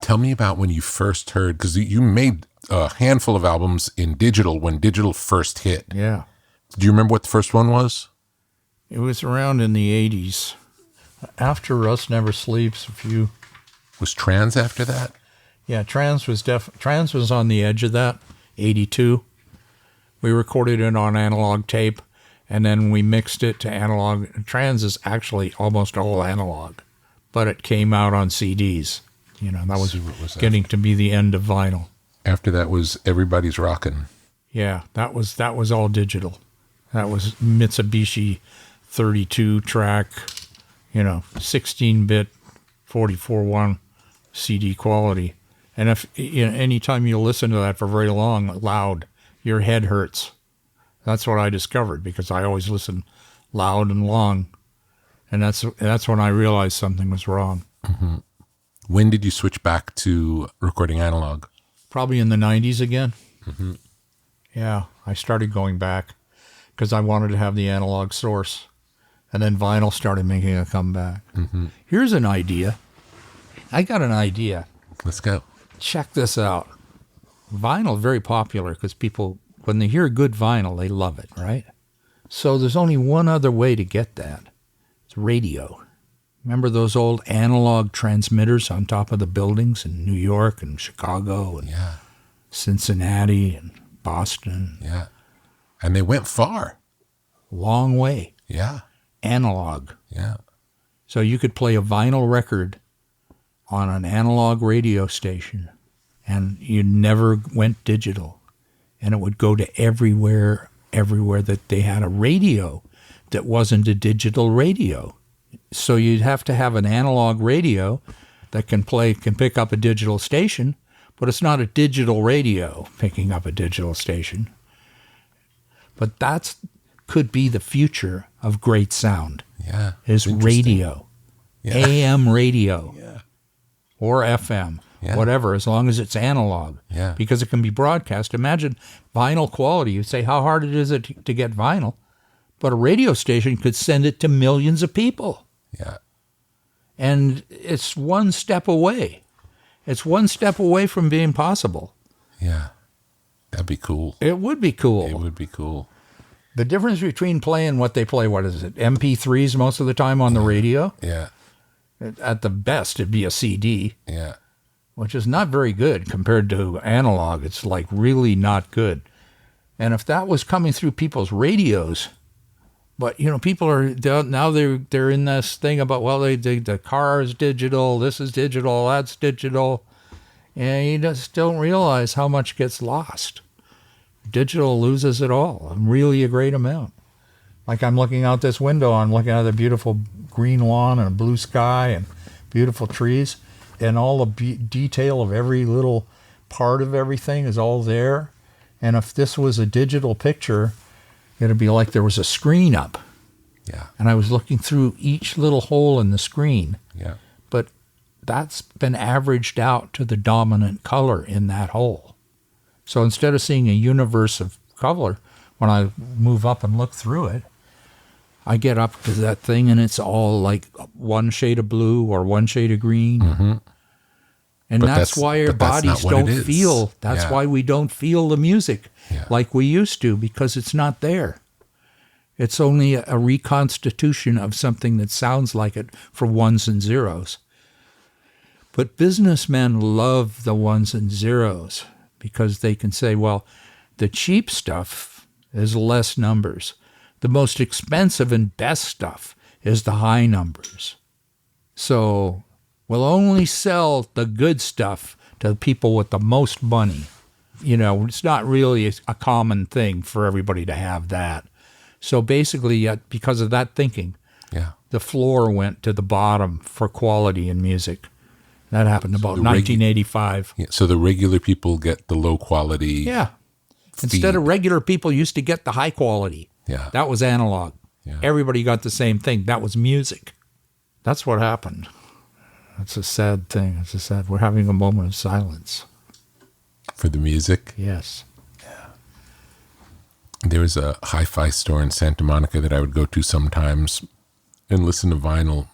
Tell me about when you first heard, because you made a handful of albums in digital when digital first hit. Yeah. Do you remember what the first one was? It was around in the 80s. After Rust Never Sleeps, Was Trans after that? Yeah, Trans was on the edge of that, 82. We recorded it on analog tape, and then we mixed it to analog. Trans is actually almost all analog, but it came out on CDs. That was getting to be the end of vinyl. After that was Everybody's Rockin'. Yeah, that was all digital. That was Mitsubishi 32 track, 16-bit 44.1 CD quality. And if anytime you listen to that for very long, loud, your head hurts. That's what I discovered, because I always listen loud and long. And that's when I realized something was wrong. Mm-hmm. When did you switch back to recording analog? Probably in the 90s again. Mm-hmm. Yeah, I started going back because I wanted to have the analog source. And then vinyl started making a comeback. Mm-hmm. Here's an idea. I got an idea. Let's go. Check this out. Vinyl is very popular because people, when they hear good vinyl, they love it, right? So there's only one other way to get that. It's radio. Remember those old analog transmitters on top of the buildings in New York and Chicago and Cincinnati and Boston? Yeah. And they went far. Long way. Yeah. Analog. Yeah. So you could play a vinyl record on an analog radio station, and you never went digital. And it would go to everywhere that they had a radio that wasn't a digital radio. So you'd have to have an analog radio that can pick up a digital station, but it's not a digital radio picking up a digital station. But that could be the future of great sound. Yeah. Is radio. Yeah. AM radio. Yeah. Or FM. Yeah. Whatever, as long as it's analog. Yeah. Because it can be broadcast. Imagine vinyl quality. You say how hard it is to get vinyl, but a radio station could send it to millions of people. Yeah. And it's one step away. It's one step away from being possible. Yeah. That'd be cool. It would be cool. It would be cool. The difference between playing what they play, what is it, MP3s most of the time on the radio? Yeah. At the best, it'd be a CD. Yeah. Which is not very good compared to analog. It's like really not good. And if that was coming through people's radios, but people are now they're in this thing about, well, the car is digital, this is digital, that's digital, and you just don't realize how much gets lost. Digital loses it all, really a great amount. Like I'm looking out this window, I'm looking at the beautiful green lawn and a blue sky and beautiful trees, and all the detail of every little part of everything is all there. And if this was a digital picture, it'd be like there was a screen up. Yeah. And I was looking through each little hole in the screen. Yeah. But that's been averaged out to the dominant color in that hole. So instead of seeing a universe of color, when I move up and look through it, I get up to that thing and it's all like one shade of blue or one shade of green. Mm-hmm. And that's why our bodies don't feel. That's why we don't feel the music like we used to, because it's not there. It's only a reconstitution of something that sounds like it for ones and zeros. But businessmen love the ones and zeros because they can say, well, the cheap stuff is less numbers. The most expensive and best stuff is the high numbers. So we'll only sell the good stuff to the people with the most money. It's not really a common thing for everybody to have that. So basically, because of that thinking, the floor went to the bottom for quality in music. That happened about 1985. So the regular people get the low quality. Yeah. Instead of regular people used to get the high quality. Yeah. That was analog. Yeah. Everybody got the same thing. That was music. That's what happened. That's a sad thing. We're having a moment of silence. For the music? Yes. Yeah. There was a hi-fi store in Santa Monica that I would go to sometimes and listen to vinyl,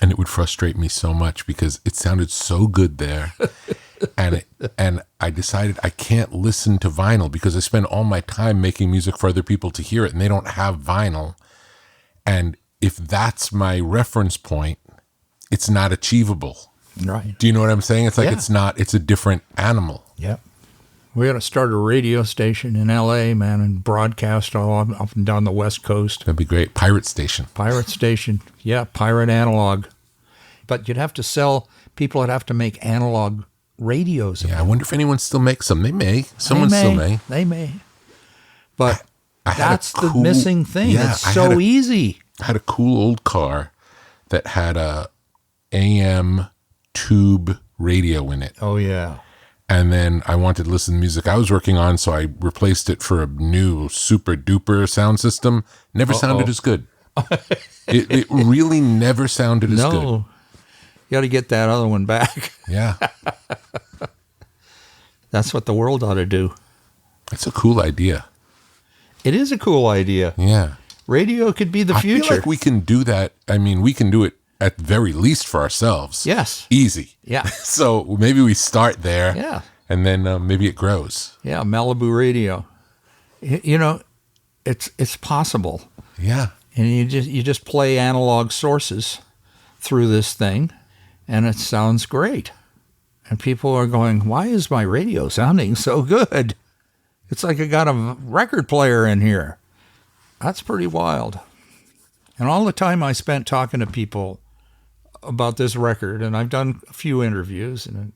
and it would frustrate me so much because it sounded so good there. And I decided I can't listen to vinyl because I spend all my time making music for other people to hear it, and they don't have vinyl. And if that's my reference point, it's not achievable. Right. Do you know what I'm saying? It's like it's a different animal. Yep. We're going to start a radio station in L.A., man, and broadcast all up and down the West Coast. That'd be great. Pirate station. Pirate station. Yeah, pirate analog. But you'd have to sell, people would have to make analog radios. Yeah, I wonder if anyone still makes them. They may. Someone still may. They may. But I had that's a the cool- missing thing. yeah, It's I so had a- easy. I had a cool old car that had a AM tube radio in it. Oh, yeah. And then I wanted to listen to music I was working on, so I replaced it for a new super duper sound system. Never sounded as good. It really never sounded as good. No. You got to get that other one back. Yeah. That's what the world ought to do. That's a cool idea. It is a cool idea. Yeah. Radio could be the I future. feel like we can do that. I mean, we can do it at the very least for ourselves. Yes. Easy. Yeah. So maybe we start there. Yeah. And then maybe it grows. Yeah, Malibu radio. You know, it's possible. Yeah. And you just play analog sources through this thing, and it sounds great. And people are going, why is my radio sounding so good? It's like I got a record player in here. That's pretty wild. And all the time I spent talking to people about this record, and I've done a few interviews, and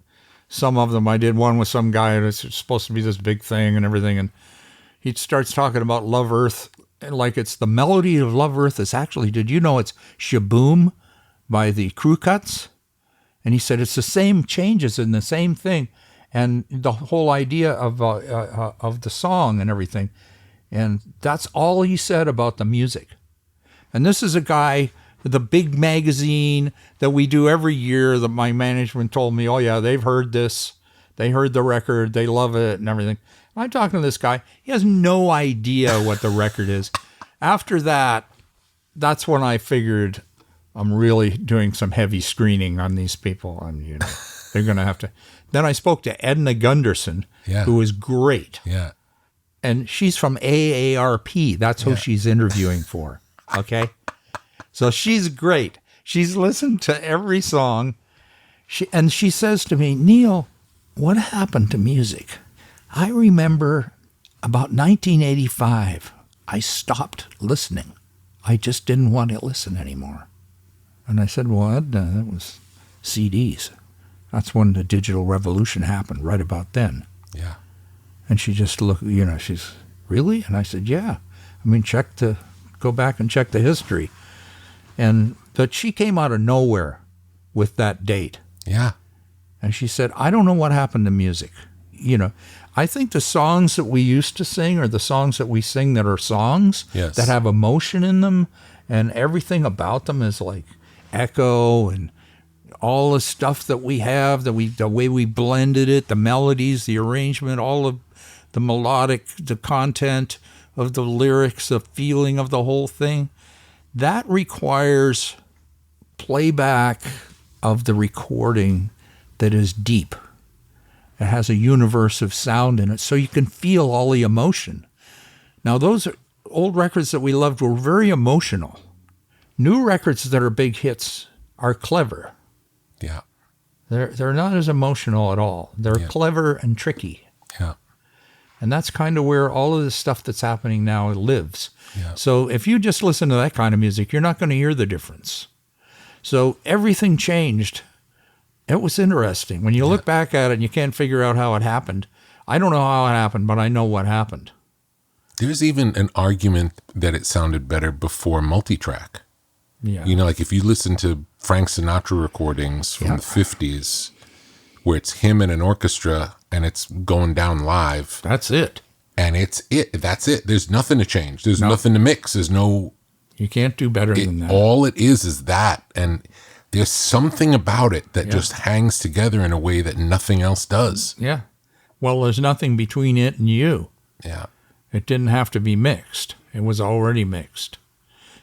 some of them I did one with some guy that's supposed to be this big thing and everything, and he starts talking about Love Earth, and like it's the melody of Love Earth is actually, did you know it's Shaboom by the Crew Cuts? And he said it's the same changes in the same thing, and the whole idea of the song and everything. And that's all he said about the music. And this is a guy, the big magazine that we do every year that my management told me, oh yeah, they've heard this. They heard the record. They love it and everything. I'm talking to this guy. He has no idea what the record is. After that, that's when I figured I'm really doing some heavy screening on these people. They're going to have to. Then I spoke to Edna Gunderson, who is great. Yeah. And she's from AARP. That's who she's interviewing for. Okay? So she's great. She's listened to every song. She says to me, Neil, what happened to music? I remember about 1985, I stopped listening. I just didn't want to listen anymore. And I said, well, that was CDs. That's when the digital revolution happened, right about then. Yeah. And she just looked, she's, really? And I said, yeah. I mean, go back and check the history. But she came out of nowhere with that date. Yeah. And she said, I don't know what happened to music. I think the songs that we used to sing are the songs that we sing that are songs that have emotion in them, and everything about them is like echo and all the stuff that we have, the way we blended it, the melodies, the arrangement, all of the melodic, the content of the lyrics, the feeling of the whole thing. That requires playback of the recording that is deep. It has a universe of sound in it, so you can feel all the emotion. Now, those old records that we loved were very emotional. New records that are big hits are clever. Yeah. They're not as emotional at all. They're clever and tricky. Yeah. And that's kind of where all of the stuff that's happening now lives. Yeah. So if you just listen to that kind of music, you're not going to hear the difference. So everything changed. It was interesting. When you look back at it and you can't figure out how it happened, I don't know how it happened, but I know what happened. There's even an argument that it sounded better before multitrack. Yeah. Like if you listen to Frank Sinatra recordings from the 50s, where it's him and an orchestra and it's going down live. That's it. And that's it. There's nothing to change. There's nothing to mix. There's no... You can't do better than that. All it is that. And there's something about it that just hangs together in a way that nothing else does. Yeah. Well, there's nothing between it and you. Yeah. It didn't have to be mixed. It was already mixed.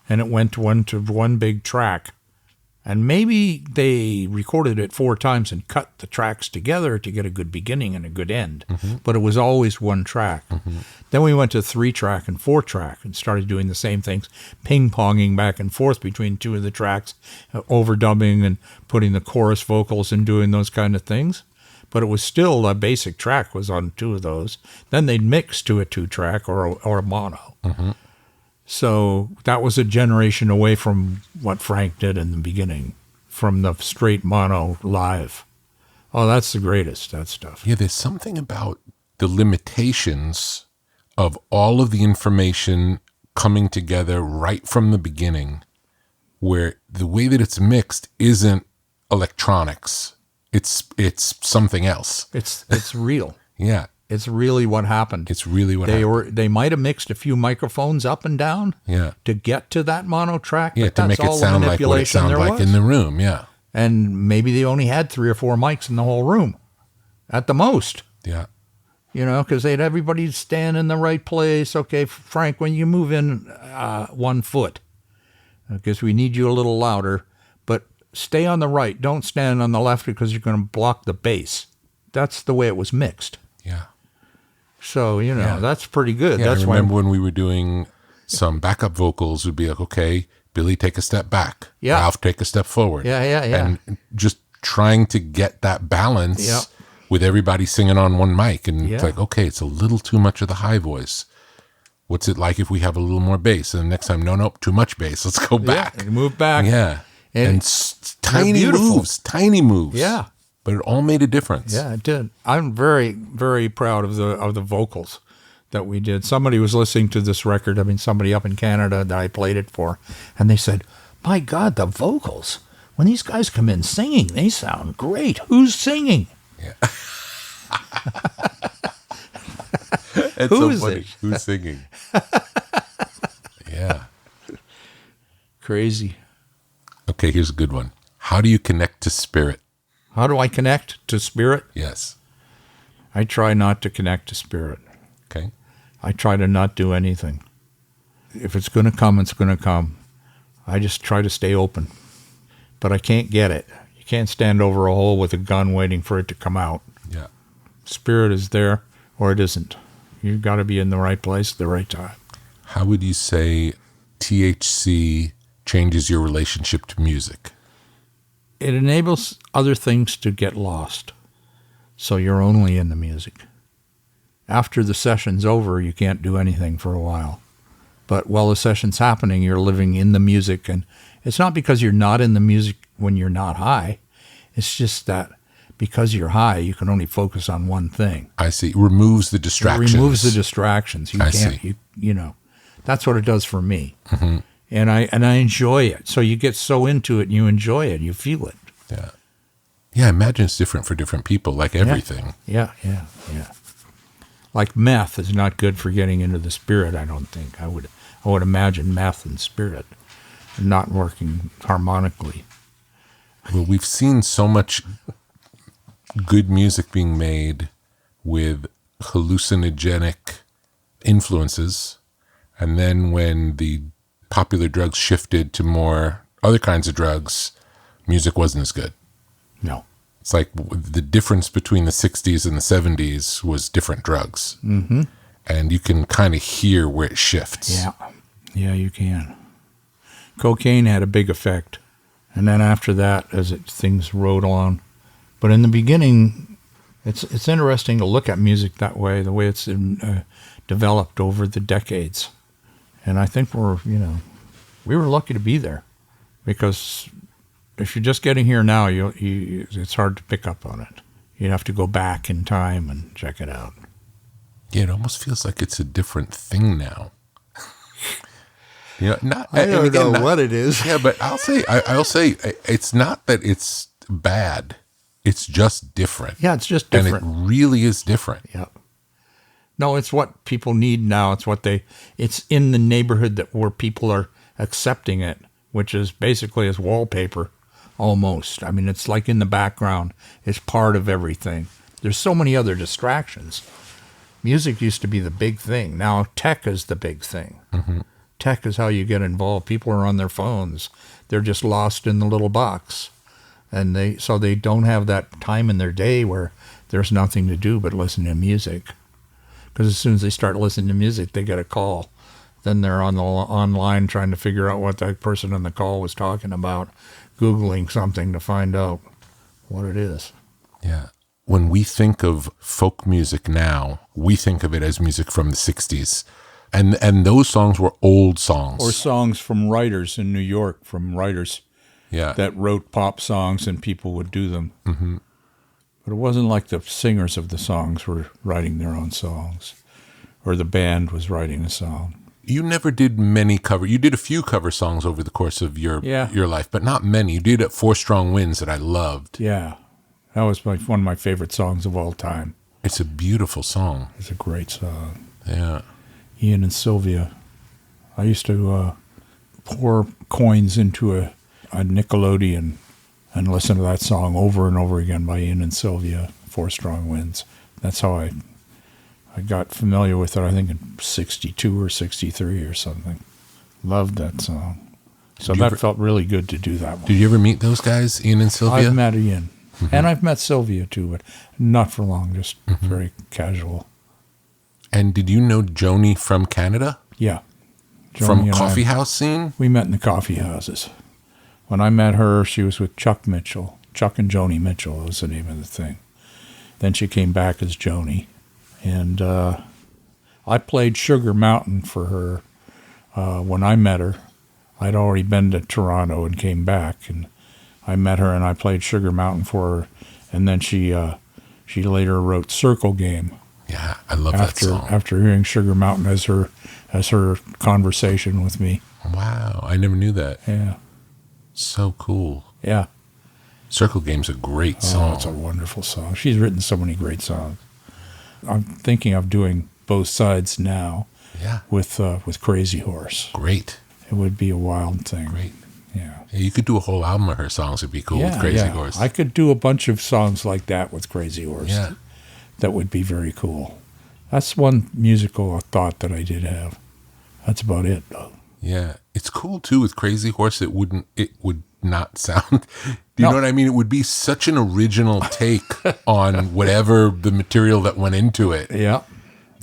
And it went to one big track. And maybe they recorded it 4 times and cut the tracks together to get a good beginning and a good end. Mm-hmm. But it was always one track. Mm-hmm. Then we went to 3-track and 4-track and started doing the same things, ping-ponging back and forth between 2 of the tracks, overdubbing and putting the chorus vocals and doing those kind of things. But it was still a basic track was on 2 of those. Then they'd mix to a 2-track or a mono. Mm-hmm. So that was a generation away from what Frank did in the beginning, from the straight mono live. Oh, that's the greatest, that stuff. Yeah, there's something about the limitations of all of the information coming together right from the beginning, where the way that it's mixed isn't electronics. It's something else. It's real. Yeah. It's really what happened. It's really what happened. They might have mixed a few microphones up and down to get to that mono track. Yeah, but to that's make it all the sound like what it manipulation sounded there like was. in the room. Yeah. And maybe they only had 3 or 4 mics in the whole room at the most. Yeah. You know, because they had everybody stand in the right place. Okay, Frank, when you move in 1 foot, because we need you a little louder, but stay on the right. Don't stand on the left because you're going to block the bass. That's the way it was mixed. Yeah. So, you know, that's pretty good. Yeah, That's I remember when we were doing some backup vocals, would be like, okay, Billy, take a step back. Yeah. Ralph, take a step forward. Yeah. And just trying to get that balance with everybody singing on one mic. And it's like, okay, it's a little too much of the high voice. What's it like if we have a little more bass? And the next time, no, too much bass. Let's go back. Yeah, move back. Yeah. And tiny moves. Yeah. But it all made a difference. Yeah, it did. I'm very, very proud of the vocals that we did. Somebody was listening to this record. I mean, somebody up in Canada that I played it for, and they said, "My God, the vocals! When these guys come in singing, they sound great. Who's singing?" Yeah. Who is it? Who's singing? Yeah. Crazy. Okay, here's a good one. How do you connect to spirit? How do I connect to spirit? Yes. I try not to connect to spirit. Okay. I try to not do anything. If it's going to come, it's going to come. I just try to stay open. But I can't get it. You can't stand over a hole with a gun waiting for it to come out. Yeah. Spirit is there or it isn't. You've got to be in the right place at the right time. How would you say THC changes your relationship to music? It enables other things to get lost. So you're only in the music. After the session's over, you can't do anything for a while. But while the session's happening, you're living in the music. And it's not because you're not in the music when you're not high. It's just that because you're high, you can only focus on one thing. I see. It removes the distractions. It removes the distractions. You I can't, see. You know, that's what it does for me. Mm-hmm. And I enjoy it. So you get so into it and you enjoy it. You feel it. Yeah. Yeah, I imagine it's different for different people, like everything. Yeah. Like meth is not good for getting into the spirit, I don't think. I would imagine meth and spirit not working harmonically. Well, we've seen so much good music being made with hallucinogenic influences. And then when the popular drugs shifted to more other kinds of drugs, music wasn't as good. No. It's like the difference between the 60s and the 70s was different drugs. Mm-hmm. And you can kind of hear where it shifts. Yeah, you can. Cocaine had a big effect. And then after that, things rode on. But in the beginning, it's interesting to look at music that way, the way it's developed over the decades. And I think we were lucky to be there, because if you're just getting here now, it's hard to pick up on it. You'd have to go back in time and check it out. Yeah, it almost feels like it's a different thing now. I don't know what it is. Yeah, but I'll say it's not that it's bad. It's just different. Yeah, it's just different. And it really is different. Yeah. No, it's what people need now. It's in the neighborhood where people are accepting it, which is basically as wallpaper almost. I mean, it's like in the background. It's part of everything. There's so many other distractions. Music used to be the big thing. Now tech is the big thing. Mm-hmm. Tech is how you get involved. People are on their phones. They're just lost in the little box. And they don't have that time in their day where there's nothing to do but listen to music. Because as soon as they start listening to music, they get a call. Then they're online trying to figure out what that person on the call was talking about, Googling something to find out what it is. Yeah. When we think of folk music now, we think of it as music from the 60s. And those songs were old songs. Or songs from writers in New York, from writers that wrote pop songs and people would do them. Mm-hmm. But it wasn't like the singers of the songs were writing their own songs. or the band was writing a song. You never did many cover. You did a few cover songs over the course of your life, but not many. You did 4 Strong Winds that I loved. Yeah. That was one of my favorite songs of all time. It's a beautiful song. It's a great song. Yeah. Ian and Sylvia. I used to pour coins into a Nickelodeon and listen to that song over and over again by Ian and Sylvia, 4 Strong Winds. That's how I got familiar with it, I think, in 62 or 63 or something. Loved that song. So that felt really good to do that one. Did you ever meet those guys, Ian and Sylvia? I've met Ian. Mm-hmm. And I've met Sylvia, too, but not for long, just very casual. And did you know Joni from Canada? Yeah. Joni from coffee house scene? We met in the coffee houses. When I met her, she was with Chuck Mitchell. Chuck and Joni Mitchell was the name of the thing. Then she came back as Joni. And I played Sugar Mountain for her when I met her. I'd already been to Toronto and came back, and I met her and I played Sugar Mountain for her. And then she later wrote Circle Game. Yeah, I love that song. After hearing Sugar Mountain as her conversation with me. Wow, I never knew that. Yeah. So cool. Yeah. Circle Game's a great song. Oh, it's a wonderful song. She's written so many great songs. I'm thinking of doing both sides now. Yeah. With Crazy Horse. Great. It would be a wild thing. Great. Yeah. You could do a whole album of her songs. It'd be cool with Crazy Horse. I could do a bunch of songs like that with Crazy Horse. Yeah. That would be very cool. That's one musical thought that I did have. That's about it, though. Yeah. It's cool, too, with Crazy Horse. It would not sound... Do you know what I mean? It would be such an original take on whatever the material that went into it. Yeah.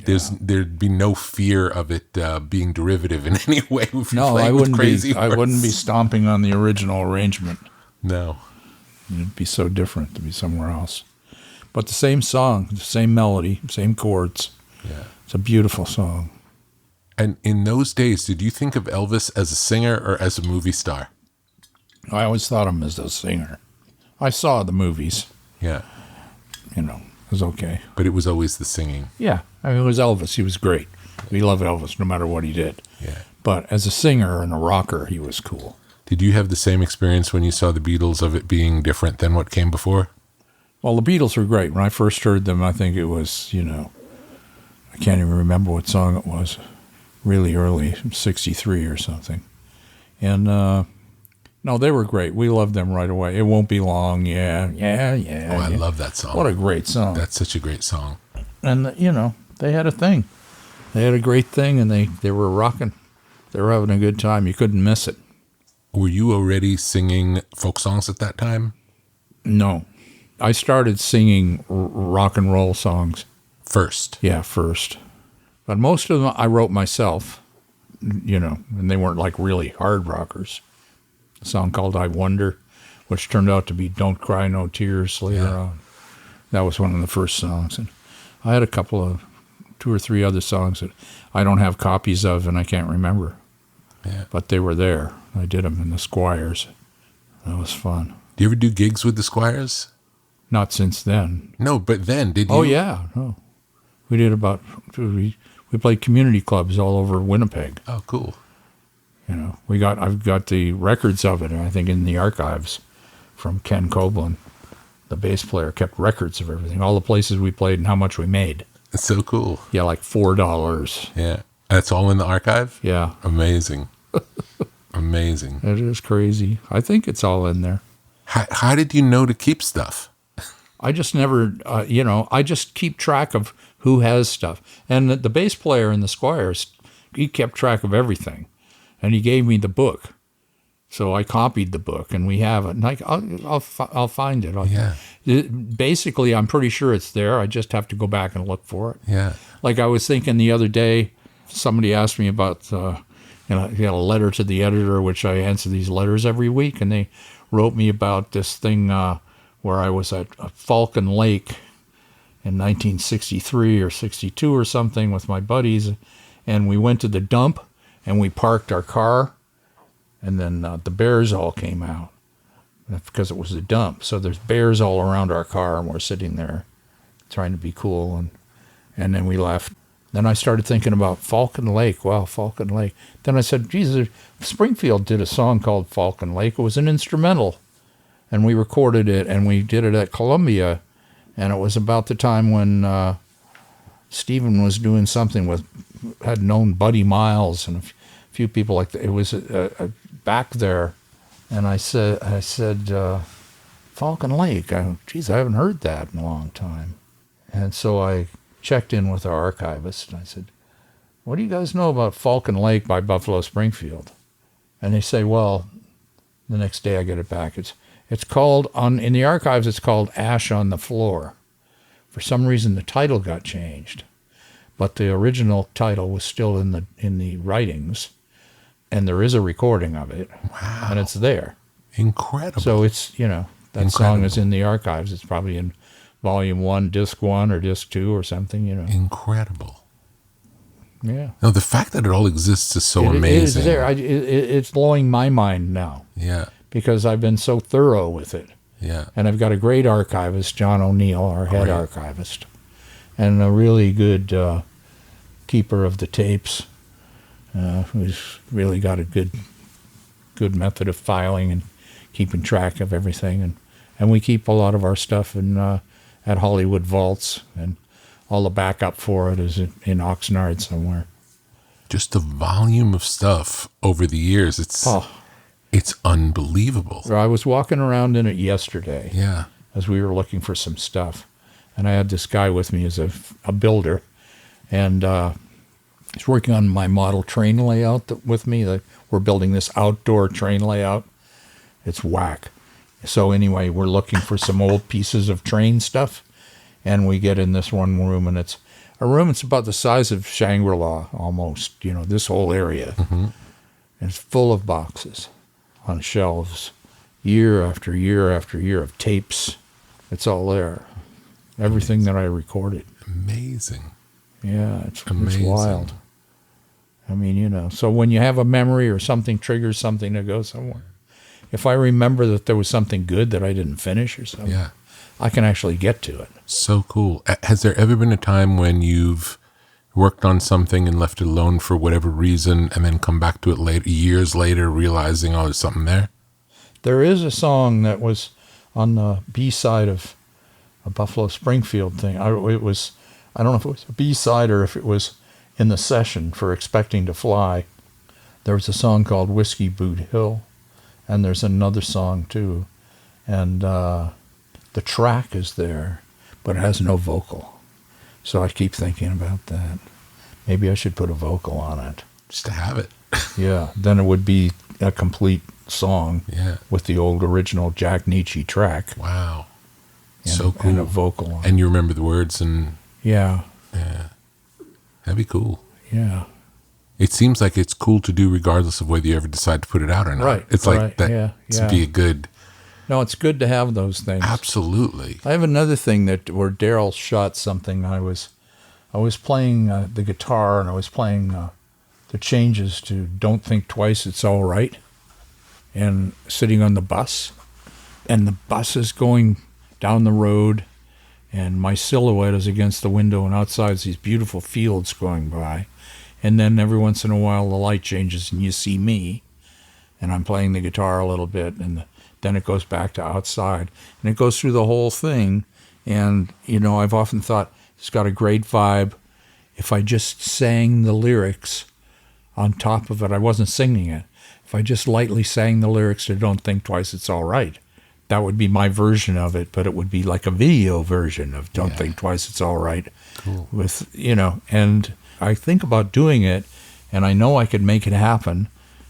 There'd be no fear of it being derivative in any way. If I wouldn't be stomping on the original arrangement. No. It'd be so different to be somewhere else. But the same song, the same melody, same chords. Yeah. It's a beautiful song. And in those days, did you think of Elvis as a singer or as a movie star? I always thought of him as a singer. I saw the movies. Yeah. It was okay. But it was always the singing. Yeah. I mean, it was Elvis. He was great. We loved Elvis no matter what he did. Yeah. But as a singer and a rocker, he was cool. Did you have the same experience when you saw the Beatles of it being different than what came before? Well, the Beatles were great. When I first heard them, I think it was, I can't even remember what song it was. Really early, 63 or something. And, no, they were great. We loved them right away. It Won't Be Long. Yeah. Oh, I love that song. What a great song. That's such a great song. And, they had a thing. They had a great thing, and they were rocking. They were having a good time. You couldn't miss it. Were you already singing folk songs at that time? No. I started singing rock and roll songs. First? Yeah, first. But most of them I wrote myself, and they weren't like really hard rockers. A song called I Wonder, which turned out to be Don't Cry No Tears later on. That was one of the first songs. And I had a couple of 2 or 3 other songs that I don't have copies of and I can't remember. Yeah. But they were there. I did them in the Squires. That was fun. Do you ever do gigs with the Squires? Not since then. No, but then, did you? Oh, yeah. No. We did we played community clubs all over Winnipeg. Oh, cool. I've got the records of it, I think, in the archives from Ken Copeland. The bass player kept records of everything, all the places we played and how much we made. It's so cool. Yeah, like $4. Yeah. That's all in the archive? Yeah. Amazing. Amazing. It is crazy. I think it's all in there. How did you know to keep stuff? I just never, I just keep track of who has stuff. And the bass player in the Squires, he kept track of everything. And he gave me the book. So I copied the book, and we have it. And I'll find it. Basically, I'm pretty sure it's there. I just have to go back and look for it. Yeah. Like I was thinking the other day, somebody asked me about, he had a letter to the editor, which I answer these letters every week, and they wrote me about this thing where I was at Falcon Lake in 1963 or 62 or something with my buddies, and we went to the dump, and we parked our car, and then the bears all came out because it was a dump. So there's bears all around our car, and we're sitting there trying to be cool, and then we left. Then I started thinking about Falcon Lake. Wow, Falcon Lake. Then I said, Jesus, Springfield did a song called Falcon Lake. It was an instrumental. And we recorded it, and we did it at Columbia. And it was about the time when Stephen was doing something had known Buddy Miles and a few people like that. It was back there. And I said, Falcon Lake. Geez, I haven't heard that in a long time. And so I checked in with our archivist, and I said, what do you guys know about Falcon Lake by Buffalo Springfield? And they say, well, the next day I get it back. It's called, in the archives, it's called Ash on the Floor. For some reason, the title got changed, but the original title was still in the writings, and there is a recording of it. Wow. And it's there. Incredible. So it's, that song is in the archives. It's probably in Volume 1, Disc 1, or Disc 2, or something, Incredible. Yeah. No, the fact that it all exists is so amazing. It is there. It's blowing my mind now. Yeah. Because I've been so thorough with it. Yeah. And I've got a great archivist, John O'Neill, our head archivist, and a really good keeper of the tapes, who's really got a good method of filing and keeping track of everything. And we keep a lot of our stuff at Hollywood Vaults, and all the backup for it is in Oxnard somewhere. Just the volume of stuff over the years, it's unbelievable. I was walking around in it yesterday. Yeah. As we were looking for some stuff. And I had this guy with me as a builder. And he's working on my model train layout with me. We're building this outdoor train layout. It's whack. So anyway, we're looking for some old pieces of train stuff. And we get in this one room, and it's a room that's about the size of Shangri-La almost, this whole area. Mm-hmm. And it's full of boxes on shelves, year after year after year of tapes. It's all there. Everything that I recorded. Amazing. Yeah, it's Amazing. wild. I mean, so when you have a memory or something triggers something to go somewhere, if I remember that there was something good that I didn't finish or something, Yeah. I can actually get to it. So cool. Has there ever been a time when you've worked on something and left it alone for whatever reason and then come back to it later, years later, realizing, oh, there's something there? There is a song that was on the B-side of a Buffalo Springfield thing. I don't know if it was a B-side or if it was in the session for Expecting to Fly. There was a song called Whiskey Boot Hill, and there's another song too. And the track is there, but it has no vocal. So I keep thinking about that. Maybe I should put a vocal on it. Just to have it. Yeah, then it would be a complete song with the old original Jack Nietzsche track. Wow. And, So cool. And a vocal on it. And you remember the words and... Yeah. Yeah. That'd be cool. Yeah. It seems like it's cool to do regardless of whether you ever decide to put it out or not. Right. It's like that to be a good... No, it's good to have those things. Absolutely. I have another thing where Daryl shot something. I was playing the guitar, and I was playing the changes to Don't Think Twice, It's All Right, and sitting on the bus, and the bus is going down the road, and my silhouette is against the window, and outside's these beautiful fields going by, and then every once in a while the light changes, and you see me, and I'm playing the guitar a little bit, and then it goes back to outside, and it goes through the whole thing. And I've often thought it's got a great vibe. If I just sang the lyrics on top of it, I wasn't singing it. If I just lightly sang the lyrics to Don't Think Twice, It's All Right, that would be my version of it, but it would be like a video version of Don't Think Twice, It's All Right. Cool. With, and I think about doing it, and I know I could make it happen.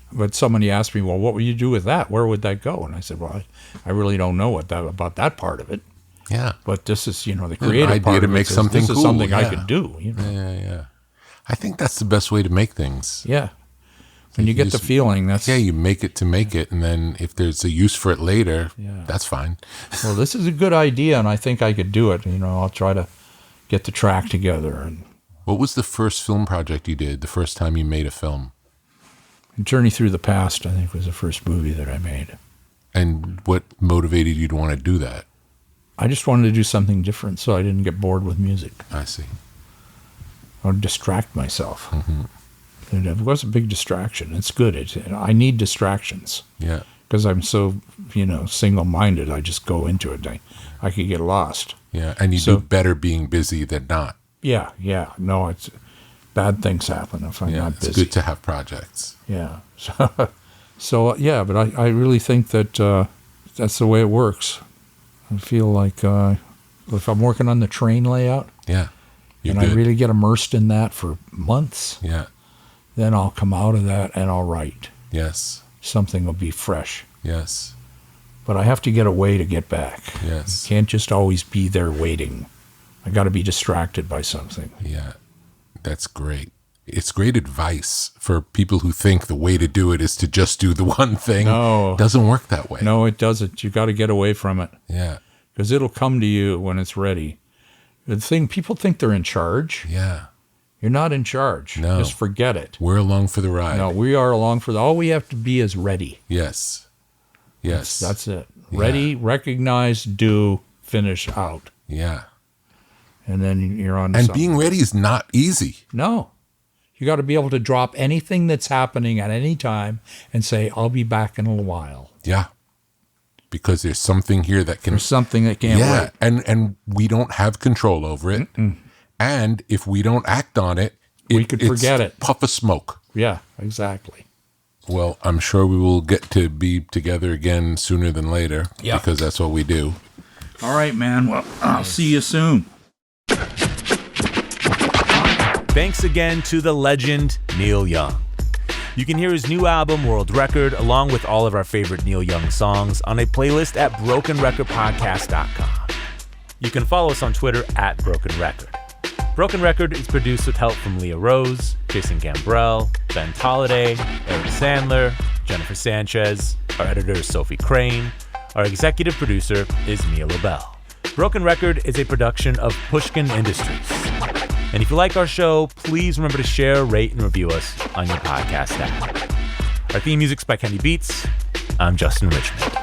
But somebody asked me, well, what would you do with that? Where would that go? And I said, well, I really don't know about that part of it. Yeah. But this is, the creative idea part to of make it. something This cool. is something I Yeah. could do. Yeah. I think that's the best way to make things. Yeah. When you get the feeling, that's... Yeah, you make it to make it, and then if there's a use for it later, that's fine. Well, this is a good idea, and I think I could do it. I'll try to get the track together. And What was the first film project you did, the first time you made a film? Journey Through the Past, I think, was the first movie that I made. And what motivated you to want to do that? I just wanted to do something different so I didn't get bored with music. I see. I'll distract myself. And it was a big distraction. It's good. I need distractions. Yeah. Because I'm so, single-minded. I just go into it. I could get lost. Yeah, and you do better being busy than not. Yeah. No, it's bad things happen if I'm not busy. It's good to have projects. Yeah. So yeah, but I really think that that's the way it works. I feel like if I'm working on the train layout, Yeah. and I really get immersed in that for months, Yeah. then I'll come out of that and I'll write. Yes. Something will be fresh. Yes. But I have to get away to get back. Yes. I can't just always be there waiting. I got to be distracted by something. Yeah. That's great. It's great advice for people who think the way to do it is to just do the one thing. No. It doesn't work that way. No, it doesn't. You got to get away from it. Yeah. Because it'll come to you when it's ready. The thing, people think they're in charge. Yeah. You're not in charge. No. Just forget it. We're along for the ride. No, we are along for all we have to be is ready. Yes. Yes. That's it. Yeah. Ready, recognize, do, finish, out. Yeah. And then you're on to And something. being ready is not easy. No. You got to be able to drop anything that's happening at any time and say, I'll be back in a while. Yeah. Because there's something here that can... There's something that can't wait. And we don't have control over it. And if we don't act on it, We could forget it. Puff of smoke. Yeah, exactly. Well, I'm sure we will get to be together again sooner than later. Yeah. Because that's what we do. All right, man. Well, I'll see you soon. Thanks again to the legend, Neil Young. You can hear his new album, World Record, along with all of our favorite Neil Young songs on a playlist at brokenrecordpodcast.com. You can follow us on Twitter at Broken Record. Broken Record is produced with help from Leah Rose, Jason Gambrell, Ben Tolliday, Eric Sandler, Jennifer Sanchez. Our editor is Sophie Crane. Our executive producer is Mia Lobel. Broken Record is a production of Pushkin Industries. And if you like our show, please remember to share, rate, and review us on your podcast app. Our theme music's by Kenny Beats. I'm Justin Richmond.